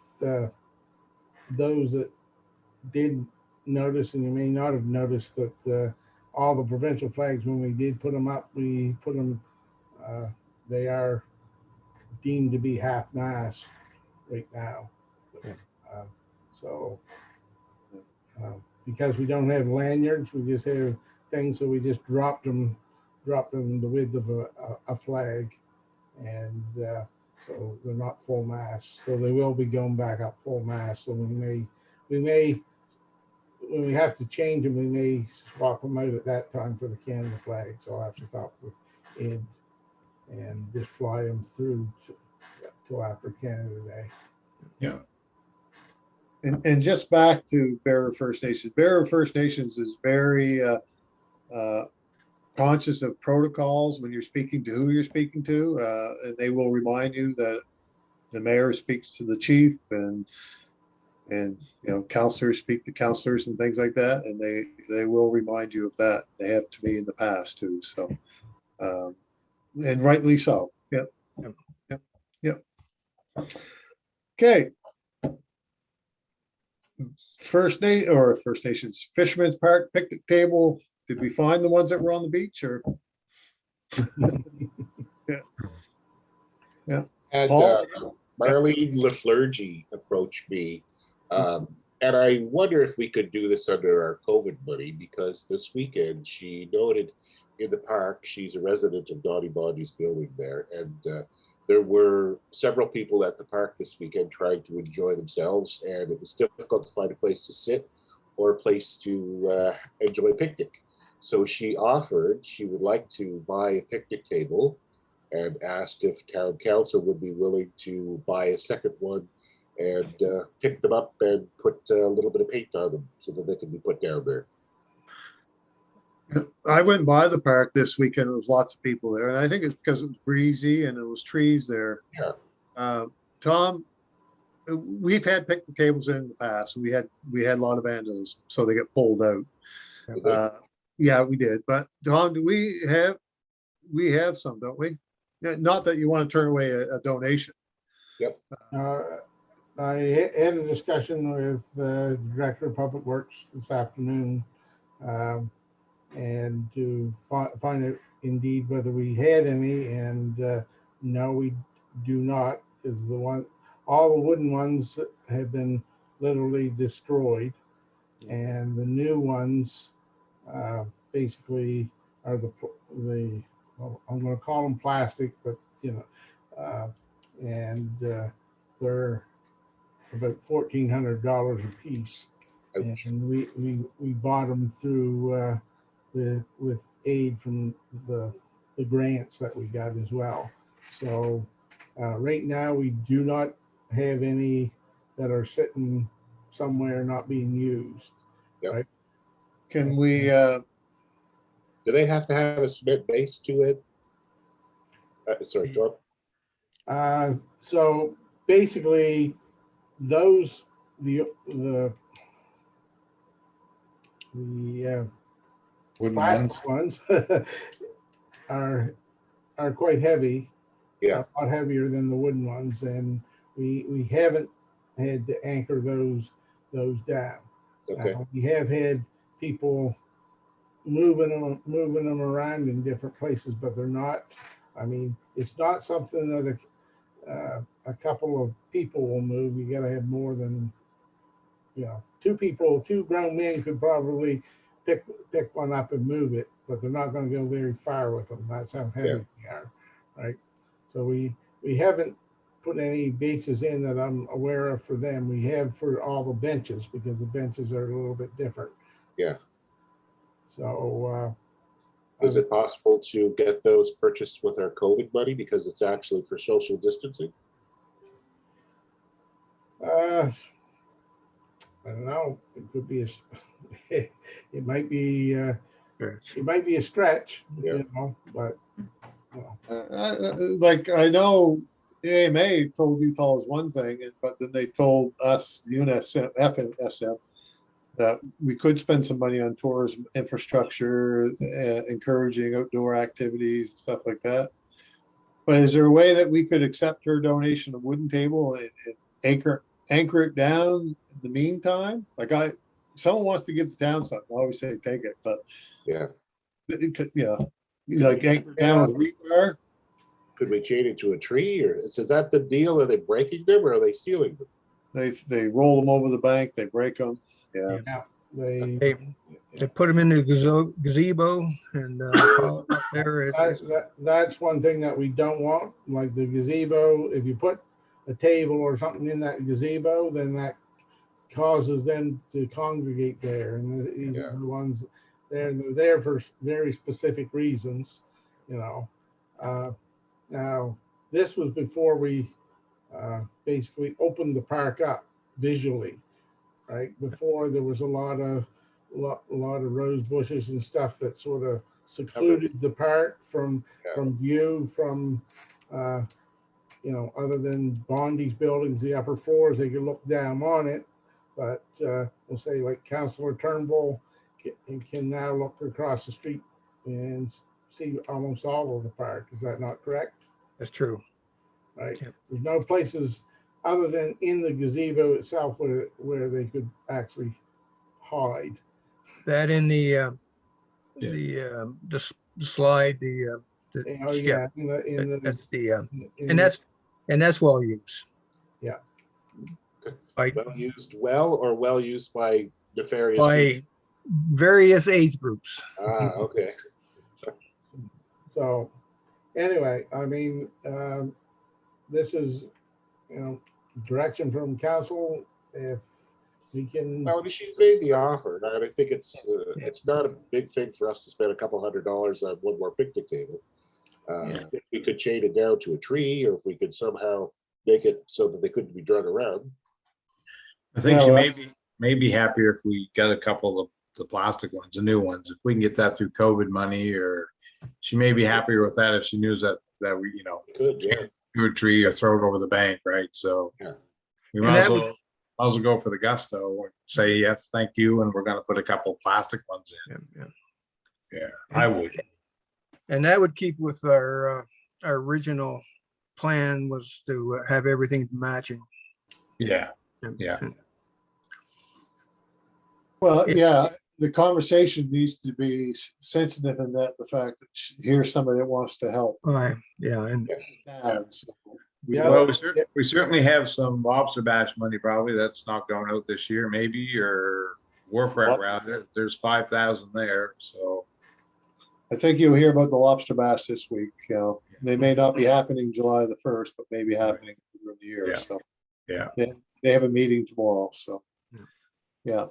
those that did notice, and you may not have noticed, that all the provincial flags, when we did put them up, we put them, they are deemed to be half-mast right now. Because we don't have lanyards, we just have things, so we just dropped them the width of a flag, and So they're not full mast. So they will be going back up full mast. So we may, when we have to change them, we may swap them out at that time for the Canada flag. So I'll have to talk with Ed and just fly them through till after Canada Day. Yeah. And just back to Bearer First Nations. Bearer First Nations is very conscious of protocols when you're speaking to who you're speaking to, and they will remind you that the mayor speaks to the chief, and counselors speak to counselors and things like that, and they will remind you of that. They have to me in the past too. So, and rightly so. Yep. Okay. First Nations Fisherman's Park picnic table. Did we find the ones that were on the beach, or? Had Paul? Marlene LaFlurgy approached me, and I wonder if we could do this under our COVID money, because this weekend she noted in the park, she's a resident of Donny Bondy's building there, and there were several people at the park this weekend trying to enjoy themselves, and it was difficult to find a place to sit or a place to enjoy a picnic. So she offered she would like to buy a picnic table, and asked if town council would be willing to buy a second one and pick them up and put a little bit of paint on them so that they can be put down there. I went by the park this weekend. There was lots of people there, and I think it's because it was breezy and there was trees there. Yeah. Tom, we've had picnic tables in the past. We had a lot of vandalism, so they get pulled out. Yeah, we did. But Tom, do we have some, don't we? Yeah, not that you want to turn away a donation. Yep. I had a discussion with the Director of Public Works this afternoon, and to find out indeed whether we had any, and no, we do not, because all the wooden ones have been literally destroyed, and the new ones basically are the well, I'm going to call them plastic, but and they're about $1,400 a piece. Ouch. And we bought them through with aid from the grants that we got as well. So right now we do not have any that are sitting somewhere not being used. Yep. Right? Can we? Do they have to have a cement base to it? Sorry, Torp. So basically, those the Wooden plastic ones. ones are quite heavy. Yeah. A lot heavier than the wooden ones, and we haven't had to anchor those down. Okay. We have had people moving them around in different places, but they're not. I mean, it's not something that a couple of people will move. You got to have more than, two grown men could probably pick one up and move it, but they're not going to go very far with them. That's how heavy they are, right? So we haven't put any bases in that I'm aware of for them. We have for all the benches, because the benches are a little bit different. Yeah. So Is it possible to get those purchased with our COVID money, because it's actually for social distancing? I don't know. It could be it might be a stretch, Yeah. but Like, I know the AMA told you fellows one thing, but then they told us, UNSM, FNSM, that we could spend some money on tourism infrastructure, encouraging outdoor activities, stuff like that. But is there a way that we could accept her donation of wooden table and anchor it down in the meantime? Like, someone wants to give the town something, I always say take it, but Yeah. it could, like anchor down with rebar. Could we chain it to a tree, or is that the deal? Are they breaking them, or are they stealing them? They roll them over the bank, they break them. Yeah. they They put them in the gazebo and call it there is, That's one thing that we don't want, like the gazebo. If you put a table or something in that gazebo, then that causes them to congregate there. And these are the ones they're there for very specific reasons, you know. Now, this was before we basically opened the park up visually, right? Before there was a lot of rose bushes and stuff that sort of secluded the park from view from you know, other than Bondi's buildings, the upper floors, they could look down on it. But we'll say like Councillor Turnbull can now look across the street and see almost all of the park. Is that not correct? that's true. Right. Yep. There's no places other than in the gazebo itself where they could actually hide. That in the slide, Oh yeah, that's the, in and that's well used. Yeah. By Well used or well used by nefarious people? various age groups. Okay. So anyway, I mean, this is, you know, direction from council. If we can, Well, she made the offer, and I think it's not a big thing for us to spend a couple $100 on one more picnic table. If we could chain it down to a tree, or if we could somehow make it so that they couldn't be drawn around. I think Yeah, she well, may be happier if we got a couple of the plastic ones, the new ones. If we can get that through COVID money, or she may be happier with that if she knew that we, you know, We could, yeah. do a tree or throw it over the bank, right? So Yeah. we And might as that well go for the gusto and say yes, thank you, and we're going to put a couple plastic ones in. Yeah, I would. And that would keep with our original plan was to have everything matching. Yeah. And- Yeah. and- Well, yeah, the conversation needs to be sensitive in that the fact that here's somebody that wants to help. Right, yeah, and So we Yeah. don't- Well, we certainly have some lobster bash money probably that's not going out this year, maybe, or Wharf Rat Route. There's 5,000 there, so. I think you'll hear about the lobster bass this week. You know, they may not be happening July the 1st, but maybe happening during the year. Yeah. So Yeah. they have a meeting tomorrow. So, yeah.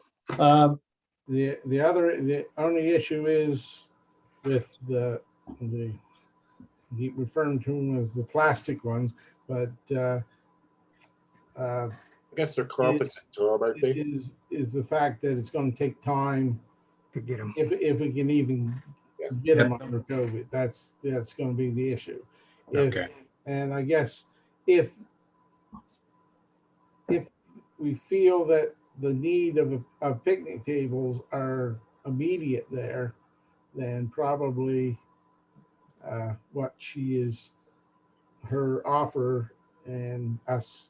the only issue is with the keep referring to them as the plastic ones, but I guess they're competent, Tom, aren't they? is the fact that it's going to take time to get them. if we can even Yeah. get them Yeah. under COVID. That's going to be the issue. Okay. And I guess if we feel that the need of picnic tables are immediate there, then probably what her offer and us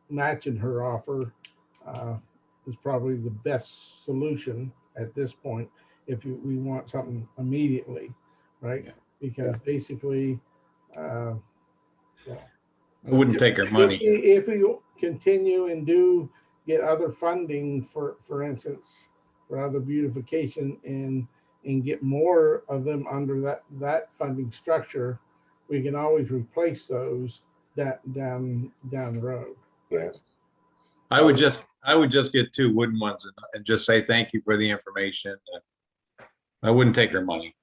matching her offer is probably the best solution at this point if we want something immediately, right? Yeah. Because basically, I wouldn't take her money. if we continue and do get other funding, for instance, for other beautification and get more of them under that funding structure, we can always replace those down the road. Yeah. I would just get 2 wooden ones and just say thank you for the information. I wouldn't take her money.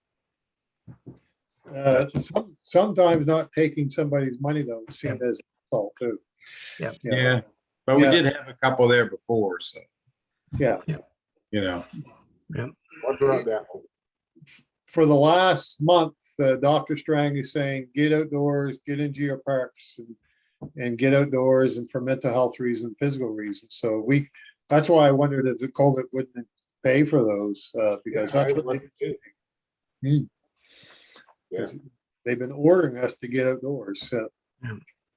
Sometimes not taking somebody's money though is seen as insult too. Yeah. You know, Yeah, but we Yeah. did have a couple there before, so, Yeah. you know. Wonder on that one. For the last month, Dr. Strang is saying, get outdoors, get into your parks and get outdoors, and for mental health reasons, physical reasons. So that's why I wondered if the COVID wouldn't pay for those, because Yeah, that's I what wonder too. they, Yeah. they've been ordering us to get outdoors. So,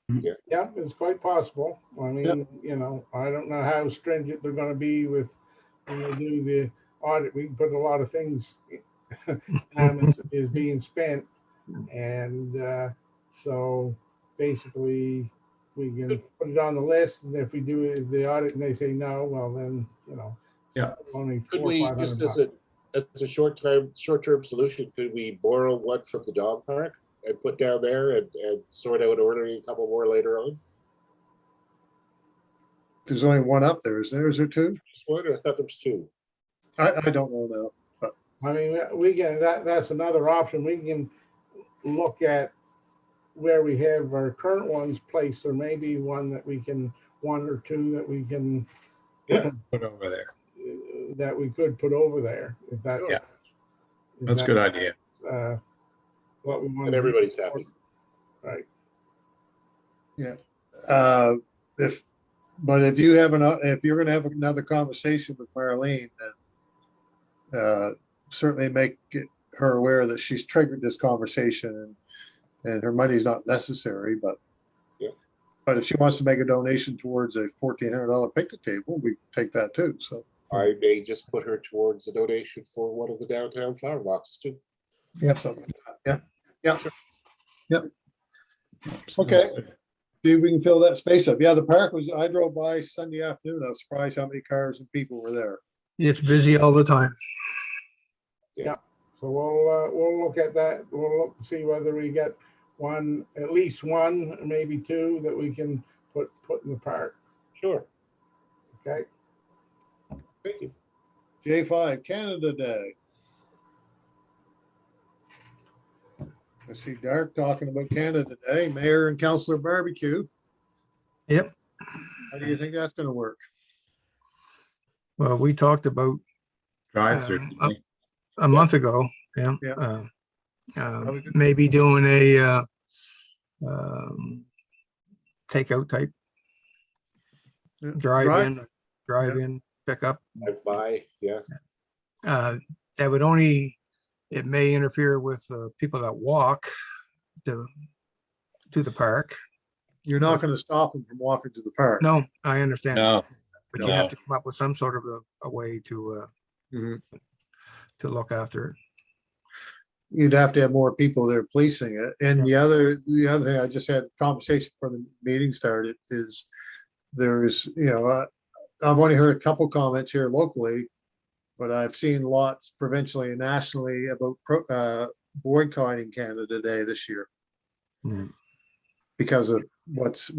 Yeah, it's quite possible. I mean, you know, I don't know how stringent they're going to be when they do the audit. We can put a lot of things is being spent, and so basically we can put it on the list. And if we do the audit and they say no, well then, you know, Yeah. only Could 400 or we, 500 just bucks. as a short-term solution, could we borrow one from the dog park and put down there and sort out ordering a couple more later on? There's only one up there, is there? Is there two? Just one, or I thought there was two. I don't know now. I mean, we can, that's another option. We can look at where we have our current ones placed, or maybe one or two that we can, Put over there. that we could put over there. If that's, Yeah. if That's a good idea. What we want. And everybody's happy. Right. But if you're gonna have another conversation with Marlene, then certainly make her aware that she's triggered this conversation and her money's not necessary, but Yeah. but if she wants to make a donation towards a $1,400 picnic table, we can take that too, so. I may just put her towards a donation for one of the downtown flower boxes too. Something like that. Yeah. Okay. See if we can fill that space up. Yeah, the park I drove by Sunday afternoon. I was surprised how many cars and people were there. It's busy all the time. So we'll look at that. We'll look to see whether we get one, at least one, maybe two that we can put in the park. Sure, Okay. thank you. J5 Canada Day. I see Dark talking about Canada Day, Mayor and Councillor Barbecue. Yep. How do you think that's gonna work? Well, we talked about Drive through. a month ago, yeah. Yeah. we could- Maybe doing a takeout type, Yeah. drive in, pick up. Drive by, yeah. That would only, it may interfere with people that walk to the park. You're not gonna stop them from walking to the park. No, I understand. No, But you have no. to come up with some sort of a way to Mhm. look after it. You'd have to have more people there policing it. And the other thing, I just had a conversation before the meeting started, is there's, I've only heard a couple comments here locally, but I've seen lots provincially and nationally about boycotting Canada Day this year Mm. because of what's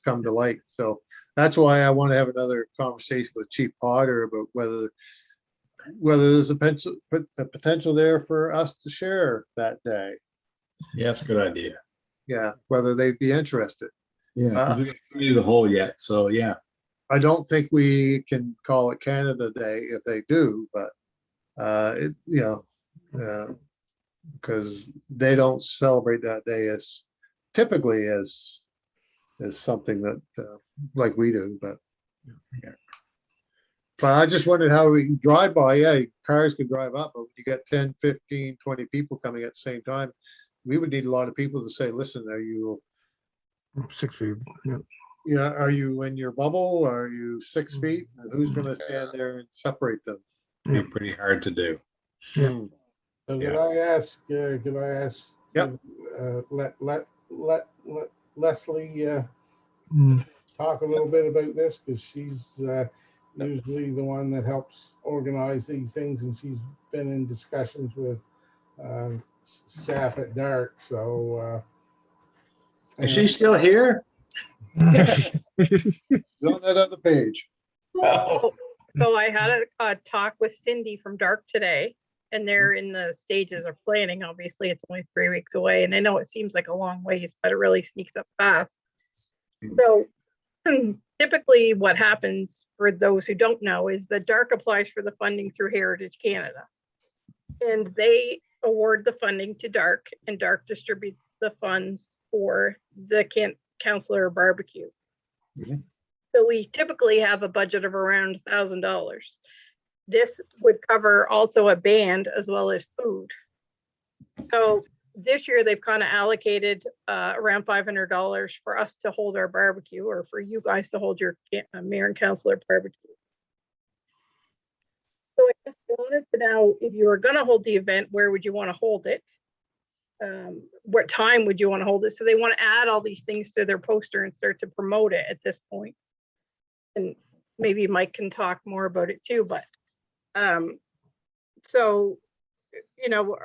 come to light. So that's why I want to have another conversation with Chief Potter about whether there's a potential there for us to share that day. Yeah, that's a good idea. Yeah, whether they'd be interested. Yeah, 'cause we haven't committed the whole yet, so yeah. I don't think we can call it Canada Day if they do, but because they don't celebrate that day as typically as something that like we do, but. But I just wondered how we can drive by, cars can drive up, but when you get 10, 15, 20 people coming at the same time, we would need a lot of people to say, listen, are you 6 feet. Yeah. Yeah, are you in your bubble? Are you 6 feet? Who's gonna stand there and separate them? Be pretty hard to do. Yeah. So Yeah. could I ask? Yep. Let Leslie Mm. talk a little bit about this, because she's usually the one that helps organize these things, and she's been in discussions with staff at Dark, so. Is she still here? On that other page. So I had a talk with Cindy from Dark today, and they're in the stages of planning. Obviously, it's only 3 weeks away, and I know it seems like a long ways, but it really sneaks up fast. So typically what happens, for those who don't know, is that Dark applies for the funding through Heritage Canada. And they award the funding to Dark, and Dark distributes the funds for the Councillor Barbecue. Mhm. So we typically have a budget of around $1,000. This would cover also a band as well as food. So this year they've kind of allocated around $500 for us to hold our barbecue, or for you guys to hold your mayor and councillor barbecue. So I just wanted to know, if you were going to hold the event, where would you want to hold it? What time would you want to hold it? So they want to add all these things to their poster and start to promote it at this point. And maybe Mike can talk more about it too, but So, you know,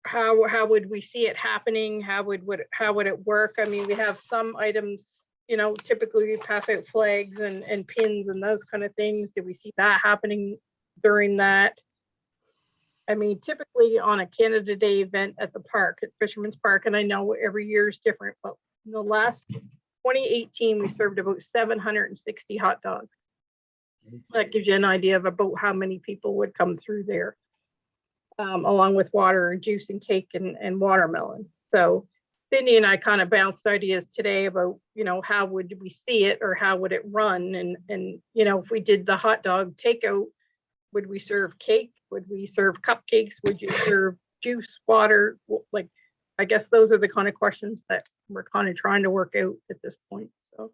how would we see it happening? How would it work? I mean, we have some items, you know, typically we pass out flags and pins and those kind of things. Do we see that happening during that? I mean, typically on a Canada Day event at the park, at Fisherman's Park, and I know every year is different, but in the last 2018, we served about 760 hot dogs. That gives you an idea of about how many people would come through there, along with water and juice and cake and watermelon. So Cindy and I kind of bounced ideas today about, you know, how would we see it or how would it run? And you know, if we did the hot dog takeout, would we serve cake? Would we serve cupcakes? Would you serve juice, water? Like, I guess those are the kind of questions that we're kind of trying to work out at this point. So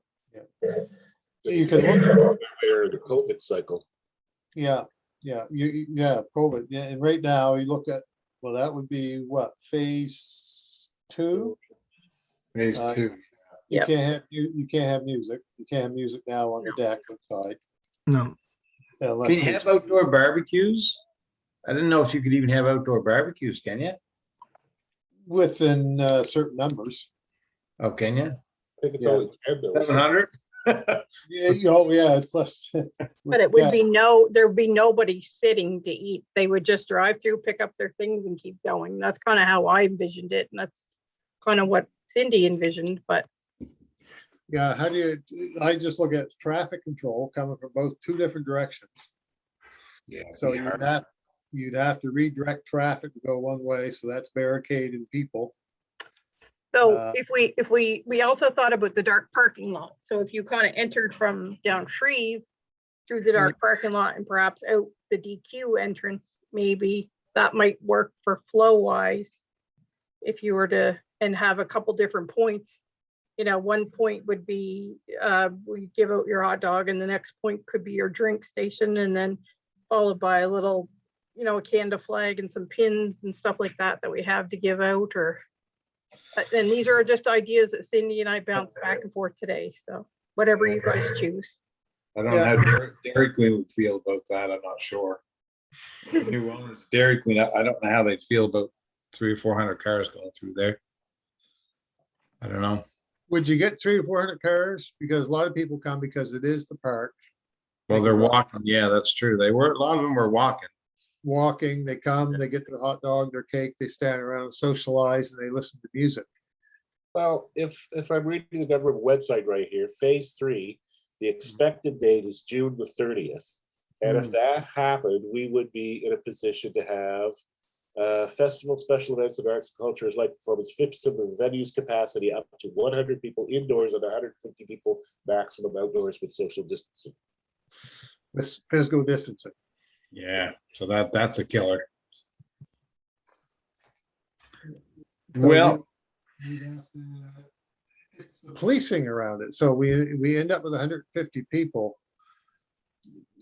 You can look, Or the COVID cycle. yeah, COVID. Yeah, and right now you look at, well, that would be what, phase 2? Phase Uh, 2. Yep. You can't have music. You can't have music now on the deck outside. No, unless Can you it's- have outdoor barbecues? I didn't know if you could even have outdoor barbecues, can you? Within certain numbers. Oh, can you? I think it's Yeah. only 10 though. isn't it? 700? Yeah, yeah, it's less. but it would Yeah. be there'd be nobody sitting to eat. They would just drive through, pick up their things and keep going. That's kind of how I envisioned it. And that's kind of what Cindy envisioned, but Yeah, how do you, I just look at traffic control coming from both two different directions. Yeah. So you'd have to redirect traffic to go one way, so that's barricading people. so Uh, if we also thought about the dark parking lot. So if you kind of entered from down Shreve through the dark parking lot and perhaps out the DQ entrance, maybe that might work for flow wise. If you were to, and have a couple different points, you know, one point would be, we give out your hot dog and the next point could be your drink station and then followed by a little, you know, a Canada flag and some pins and stuff like that that we have to give out or, and these are just ideas that Cindy and I bounced back and forth today. So whatever you guys choose. I don't know how Dairy Queen would feel about that. I'm not sure. New owners of Dairy Queen, I don't know how they'd feel about 300 or 400 cars going through there. I don't know. Would you get 300 or 400 cars? Because a lot of people come because it is the park. Well, they're walking. Yeah, that's true. A lot of them were walking. Walking, they come, they get their hot dog, their cake, they stand around and socialize and they listen to music. Well, if I'm reading the government website right here, phase 3, the expected date is June the 30th. And if that happened, we would be in a position to have festival, special events, and arts and cultures like performance, 50% of the venue's capacity up to 100 people indoors and 150 people maximum outdoors with social distancing. With physical distancing. Yeah, so that's a killer. So Well, you'd have to- it's the policing around it. So we end up with 150 people.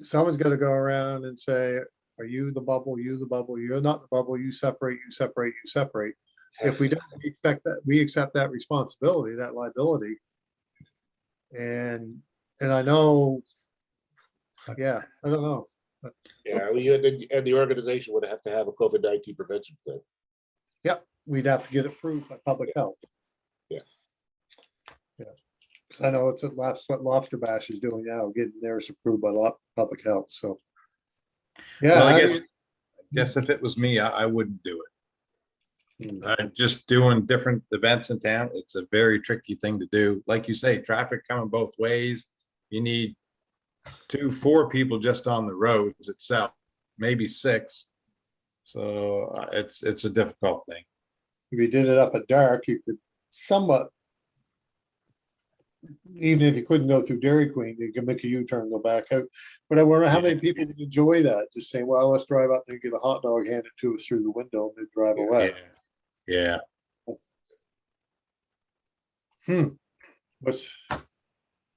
Someone's got to go around and say, are you the bubble? You the bubble? You're not the bubble. You separate, you separate, you separate. If we don't expect that, we accept that responsibility, that liability. And I know, yeah, I don't know. Yeah, and the organization would have to have a COVID-19 prevention plan. Yep, we'd have to get it approved by public health. Yeah. Yeah, 'cause I know that's what Lobster Bash is doing now, getting theirs approved by public health, so. Yeah, well, how I do guess if it was me, I wouldn't do it. you- Just doing different events in town, it's a very tricky thing to do. Like you say, traffic coming both ways. You need 4 people just on the roads itself, maybe 6. So it's a difficult thing. If you did it up at dark, you could somewhat. Even if you couldn't go through Dairy Queen, you can make a U-turn, go back out. But I wonder how many people would enjoy that, just saying, well, let's drive up and get a hot dog handed to us through the window and then drive away. Yeah. But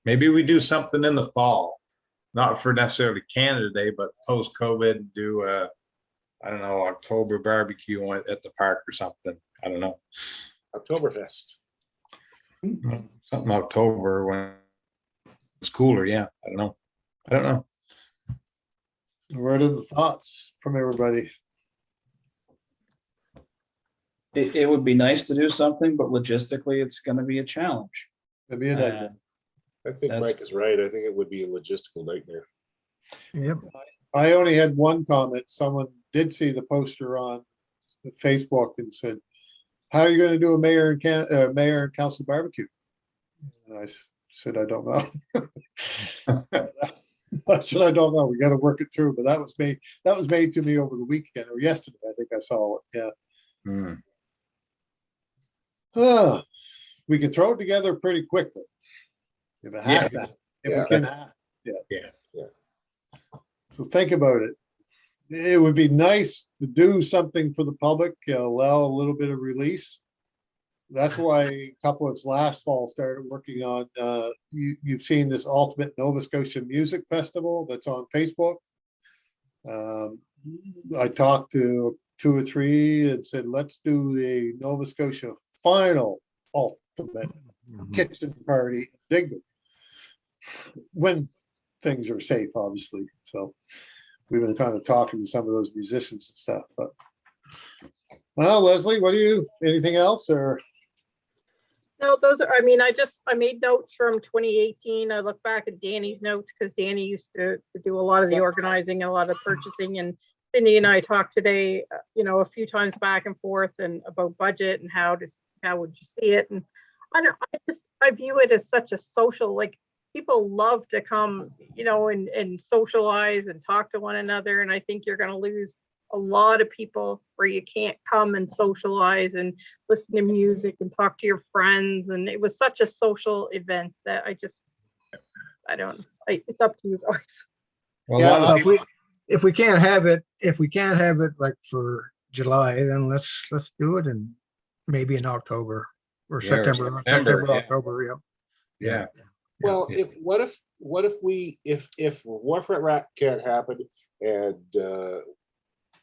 Maybe we do something in the fall, not for necessarily Canada Day, but post-COVID, do I don't know, October barbecue at the park or something. I don't know. Oktoberfest. Something October when it's cooler. Yeah, I don't know. What are the thoughts from everybody? It would be nice to do something, but logistically, it's gonna be a challenge. It'd be a nightmare. I think That's- Mike is right. I think it would be a logistical nightmare. Yep. I only had one comment. Someone did see the poster on Facebook and said, how are you gonna do a mayor and council barbecue? And I said, I don't know. I said, I don't know. We gotta work it through, but that was made to me over the weekend or yesterday. I think I saw it, yeah. Hmm. We can throw it together pretty quickly. If it has to, if Yeah. we can, Yeah. so think about it. It would be nice to do something for the public, allow a little bit of release. That's why a couple of us last fall started working on, you've seen this Ultimate Nova Scotia Music Festival that's on Facebook. I talked to 2 or 3 and said, let's do the Nova Scotia final Ultimate Kitchen Party in Digby. When things are safe, obviously, so we've been kind of talking to some of those musicians and stuff, but. Well, Leslie, what do you, anything else or? No, those are, I mean, I made notes from 2018. I look back at Danny's notes because Danny used to do a lot of the organizing, a lot of purchasing, and Cindy and I talked today, a few times back and forth and about budget and how would you see it? And I view it as such a social, like, people love to come, and socialize and talk to one another. And I think you're going to lose a lot of people where you can't come and socialize and listen to music and talk to your friends. And it was such a social event that it's up to you guys. Well, a lot of Yeah, if we can't have it like for July, then let's do it in maybe in October or Yeah, or September, September, yeah. October, yeah. Yeah. Well, Yeah. what if Warfare Rat can't happen and the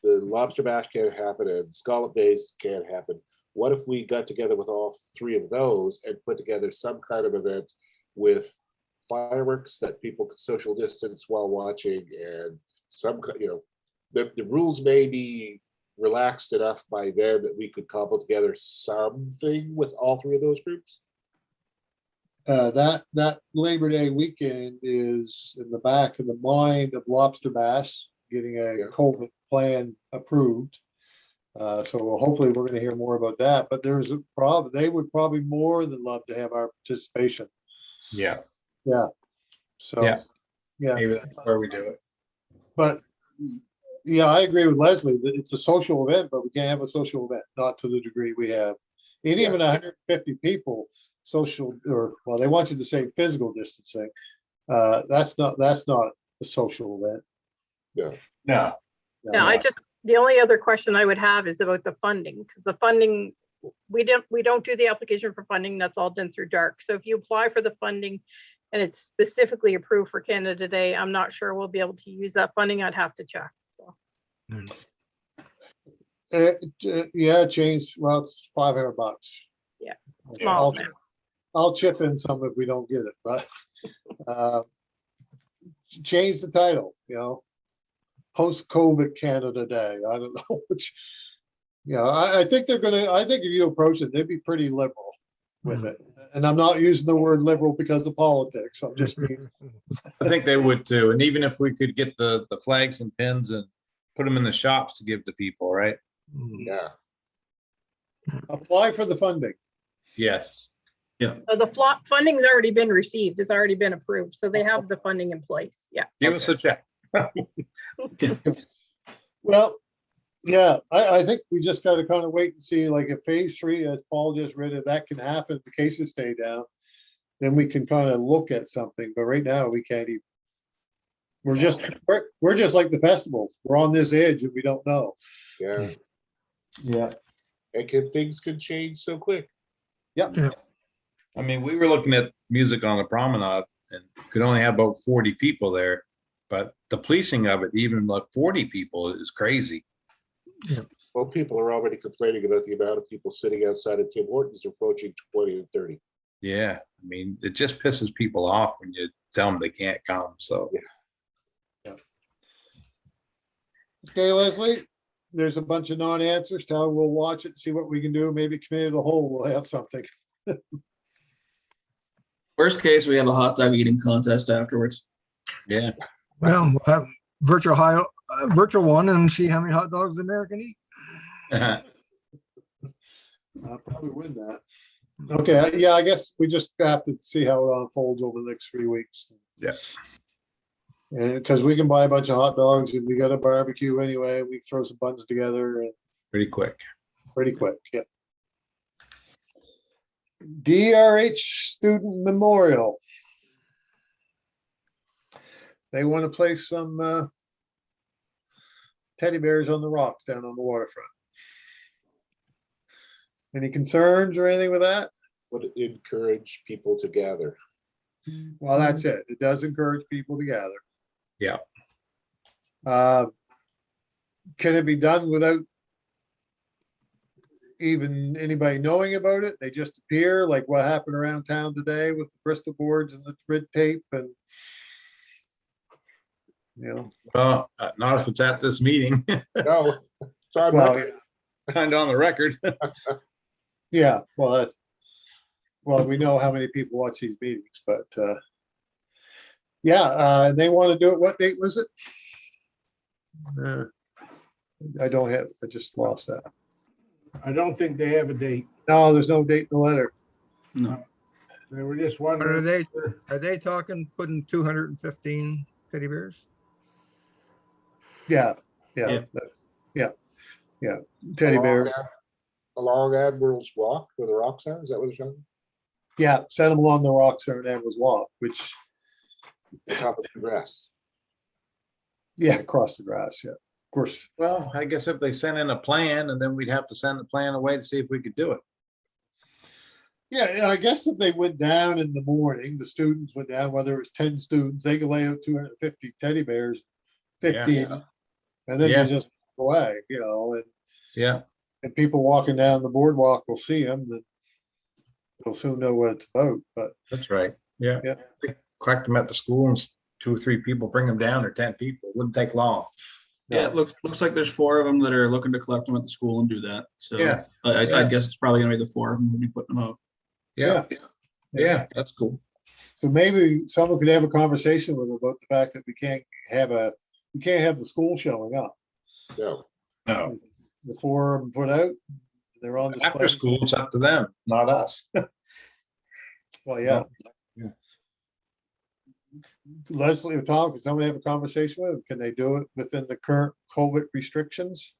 Lobster Bash can't happen and Scallop Days can't happen? What if we got together with all 3 of those and put together some kind of event with fireworks that people could social distance while watching, and the rules may be relaxed enough by then that we could cobble together something with all 3 of those groups? That Labor Day weekend is in the back of the mind of Lobster Bass, getting a Yeah. COVID plan approved. So hopefully we're gonna hear more about that, but there's a problem. They would probably more than love to have our participation. Yeah, So, Yeah. yeah, maybe that's where we do it. but yeah, I agree with Leslie that it's a social event, but we can't have a social event, not to the degree we have. And Yeah. even 150 people, social, or, well, they want you to say physical distancing. That's not a social event. Yeah. No. Yeah, the only other question I would have is about the funding, because the funding, we don't do the application for funding. That's all done through DARC. So if you apply for the funding and it's specifically approved for Canada Day, I'm not sure we'll be able to use that funding. I'd have to check. So Yeah, change, well, it's $500. Yeah, Okay, small amount. I'll chip in some if we don't get it, but change the title, post-COVID Canada Day. I don't know which, I think I think if you approach it, they'd be pretty liberal with it. And I'm not using the word liberal because of politics. I'm just being, I think they would too. And even if we could get the flags and pins and put them in the shops to give to people, right? Yeah. apply for the funding. Yes. The funding's already been received. It's already been approved. So they have the funding in place. Yeah. Give us a check. Well, yeah, I think we just gotta kind of wait and see, like if phase 3, as Paul just read it, that can happen, if the cases stay down, then we can kind of look at something, but right now we can't even. We're just like the festivals. We're on this edge and we don't know. Yeah. Yeah. And things can change so quick. I mean, we were looking at music on the promenade and could only have about 40 people there. But the policing of it, even like 40 people, is crazy. Well, people are already complaining about the amount of people sitting outside of Tim Hortons approaching 20 and 30. Yeah, I mean, it just pisses people off when you tell them they can't come. So Yeah. Okay, Leslie, there's a bunch of non-answers. Tell, we'll watch it, see what we can do. Maybe committee of the whole will have something. Worst case, we have a hot dog eating contest afterwards. Yeah. Well, we'll have virtual one and see how many hot dogs the American eat. I'll probably win that. Okay, yeah, I guess we just have to see how it unfolds over the next 3 weeks. Yeah. And because we can buy a bunch of hot dogs and we got a barbecue anyway, we throw some buns together and Pretty quick. pretty quick, yeah. DRH Student Memorial. They want to place some teddy bears on the rocks down on the waterfront. Any concerns or anything with that? Would encourage people to gather. Well, that's it. It does encourage people to gather. Yeah. Can it be done without even anybody knowing about it? They just appear like what happened around town today with the Bristol boards and the red tape and Well, not if it's at this meeting, No, it's on well, record. kind of on the record. yeah, well, we know how many people watch these meetings, but yeah, they want to do it. What date was it? I don't have, I just lost that. I don't think they have a date. No, there's no date in the letter. No. They were just But are wondering. they talking putting 215 teddy bears? Yeah, Yeah. yeah. Teddy bears. Along Admiral's Walk where the rocks are, is that what they're talking? Yeah, sent them along the rocks there and Admiral's Walk, which, The top of the grass. yeah, across the grass, yeah. Of course, Well, I guess if they sent in a plan and then we'd have to send the plan away to see if we could do it. yeah, I guess if they went down in the morning, the students went down, whether it was 10 students, they could lay out 250 teddy bears, 50, Yeah. and then Yeah. they just go away, Yeah. and people walking down the boardwalk will see them, and they'll soon know what it's about, but That's right. Yeah. Yeah. Collect them at the school and 2 or 3 people bring them down, or 10 people. Wouldn't take long. Yeah, it looks like there's 4 of them that are looking to collect them at the school and do that. So Yeah. I guess it's probably gonna be the 4 of them who'll be putting them out. Yeah. Yeah, that's cool. so maybe someone could have a conversation with them about the fact that we can't have the school showing up. No. No. The 4 of them put out, they're on display. After school, it's up to them, not us. Well, yeah. Yeah. Leslie or Tom, can somebody have a conversation with them? Can they do it within the current COVID restrictions?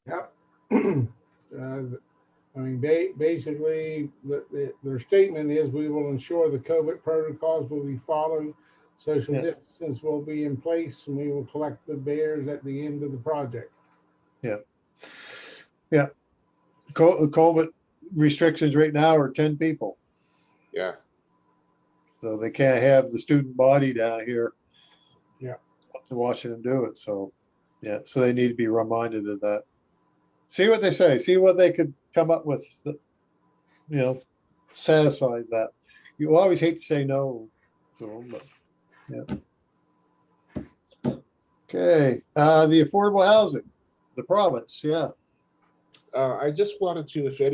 Yep. I mean, basically, their statement is we will ensure the COVID protocols will be followed. Social Yeah. distance will be in place and we will collect the bears at the end of the project. COVID restrictions right now are 10 people, Yeah. so they can't have the student body down here. Yeah. To watching them do it, so, yeah, so they need to be reminded of that. See what they say, see what they could come up with, that, satisfies that. You always hate to say no to them, but, yeah. Okay, the affordable housing, the province, yeah. I just wanted to, if you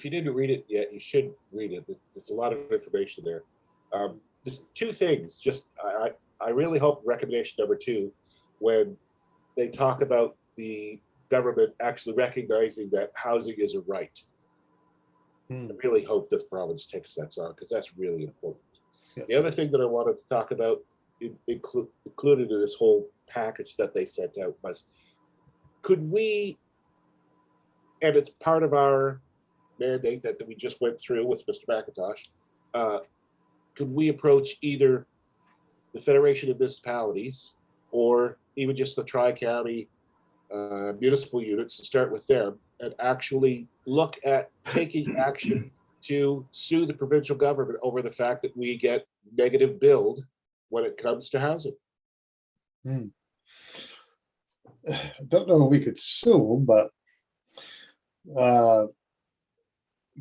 didn't read it yet, you should read it. There's a lot of information there. Just 2 things, I really hope recommendation number 2, when they talk about the government actually recognizing that housing is a right. I really hope this province takes that on, because that's really important. Yeah. The other thing that I wanted to talk about, included in this whole package that they sent out, was could we, and it's part of our mandate that we just went through with Mr. McIntosh, could we approach either the Federation of Municipalities or even just the Tri-County municipal units, to start with them and actually look at taking action to sue the provincial government over the fact that we get negative billed when it comes to housing? I don't know if we could sue them, but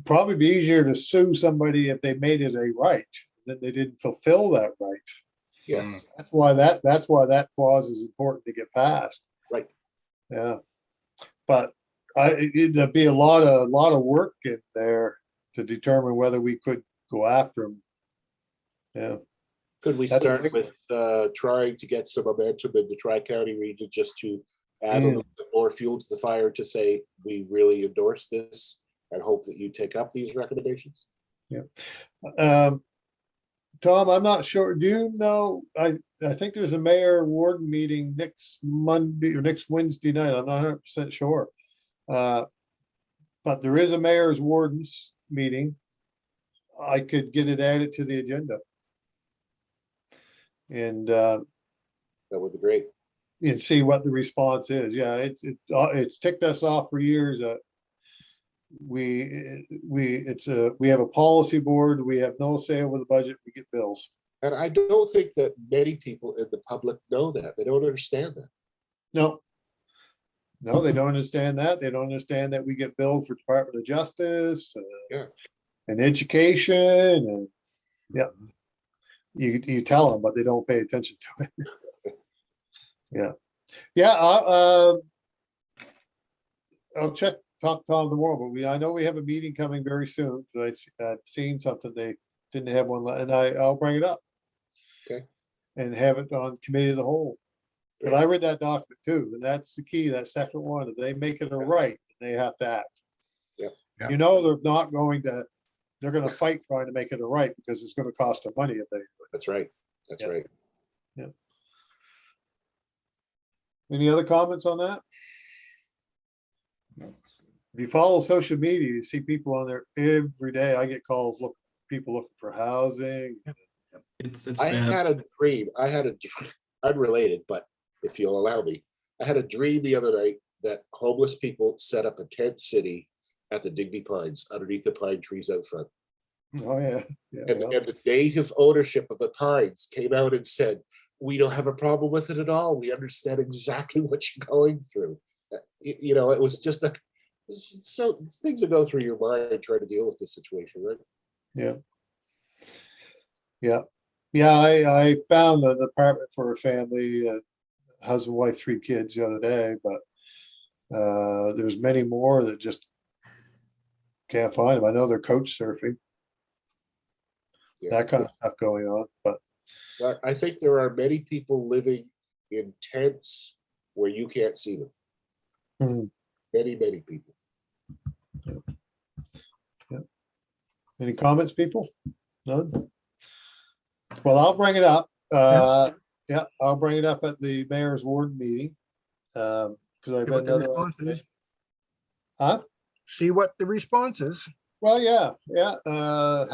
probably be easier to sue somebody if they made it a right, that they didn't fulfill that right. Yes, That's why that clause is important to get passed. right. Yeah. But there'd be a lot of work in there to determine whether we could go after them. Yeah. Could we That's a start big- with trying to get some momentum in the Tri-County region just to add a Mm. little bit more fuel to the fire to say, we really endorse this and hope that you take up these recommendations? Um, Tom, I'm not sure. Do you know, I think there's a mayor warden meeting next Monday or next Wednesday night. I'm not 100% sure. But there is a mayor's wardens meeting. I could get it added to the agenda. And That would be great. and see what the response is. Yeah, it's ticked us off for years. We have a policy board. We have no say over the budget. We get bills. And I don't think that many people in the public know that. They don't understand that. No. No, they don't understand that. They don't understand that we get billed for Department of Justice. Yeah. And education and, yeah. You tell them, but they don't pay attention to it. Yeah. Yeah, I'll talk to Tom tomorrow, but I know we have a meeting coming very soon. So I've seen something, they didn't have one, and I'll bring it up. Okay. And have it on committee of the whole. But I read that document too, and that's the key, that second one, if they make it a right, they have to act. Yep. Yeah. You know, they're gonna fight trying to make it a right, because it's gonna cost them money if they. That's right. That's Yeah. right. Any other comments on that? If you follow social media, you see people on there every day. I get calls, people looking for housing. It's I bad. had a dream. Unrelated, but if you'll allow me, I had a dream the other night that homeless people set up a tent city at the Digby Pines underneath the pine trees out front. Oh, yeah. Yeah, And, well, and the native ownership of the pines came out and said, we don't have a problem with it at all. We understand exactly what you're going through. You know, it was just so things that go through your mind trying to deal with this situation, right? Yeah. Yeah. Yeah, I found an apartment for a family, husband, wife, 3 kids the other day, but there's many more that just can't find them. I know they're couch surfing, Yeah. that kind of stuff going on, but But I think there are many people living in tents where you can't see them. Hmm. Many, many people. any comments, people? None? Well, I'll bring it up. Yeah, I'll bring it up at the mayor's ward meeting. Because I've See got what the another. response is. Huh? See what the response is. Well, yeah, the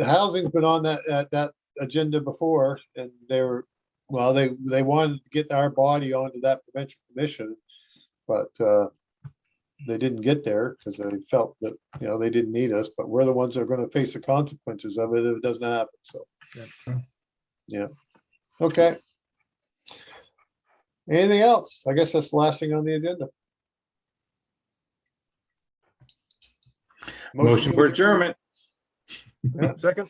housing's been on that agenda before, and they wanted to get our body onto that prevention commission. But they didn't get there because they felt that, they didn't need us, but we're the ones that are gonna face the consequences of it if it doesn't happen, so. Yeah, okay. Anything else? I guess that's the last thing on the agenda. Motion for adjournment. Second,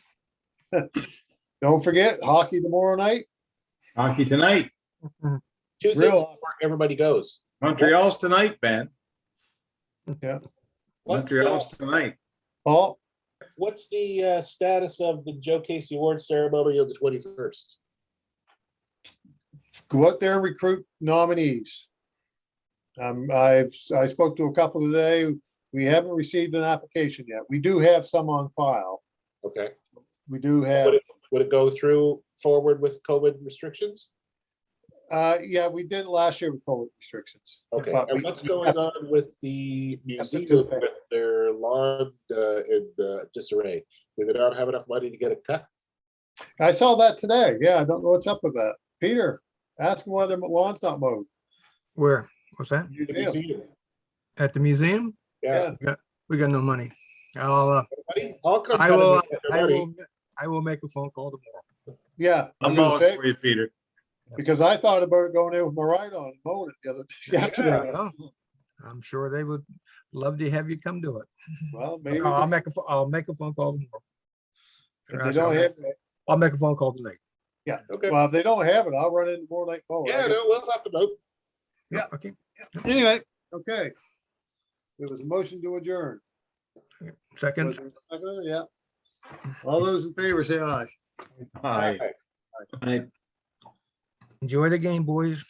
Don't forget, hockey tomorrow night. Hockey tonight. 2 things Real- before everybody goes. Montreal's tonight, Ben. Yeah. What's Montreal's tonight. Paul, What's the status of the Joe Casey Award ceremony on the 21st? go out there and recruit nominees. I spoke to a couple today. We haven't received an application yet. We do have some on file. Okay. We do have, Would it go through forward with COVID restrictions? yeah, we did last year with COVID restrictions. Okay, But and we- what's going on with the have to museum do that. with their lawn in disarray? Do they not have enough money to get it cut? I saw that today. Yeah, I don't know what's up with that. Peter, ask them why their lawn's not mowed. where? What's that? The Museum. museum. At the museum? Yeah. We got no money. I'll Come I cut it will, and get their I money. will, I will make a phone call tomorrow. Yeah, I'm I'm gonna all say, for you, Peter. because I thought about going there with my ride on and mowing it the other, yesterday. Well, I'm sure they would love to have you come do it. Well, maybe. I'll make a phone call tomorrow. If they don't have, I'll make a phone call tonight. Okay. Well, if they don't have it, I'll run into more like, oh. Yeah, no, we'll have to know. Yeah. Okay, Anyway, okay. There was a motion to adjourn. Was second. there a second? Yeah. All those in favor say aye. Hi. Aye. I Enjoy the game, boys.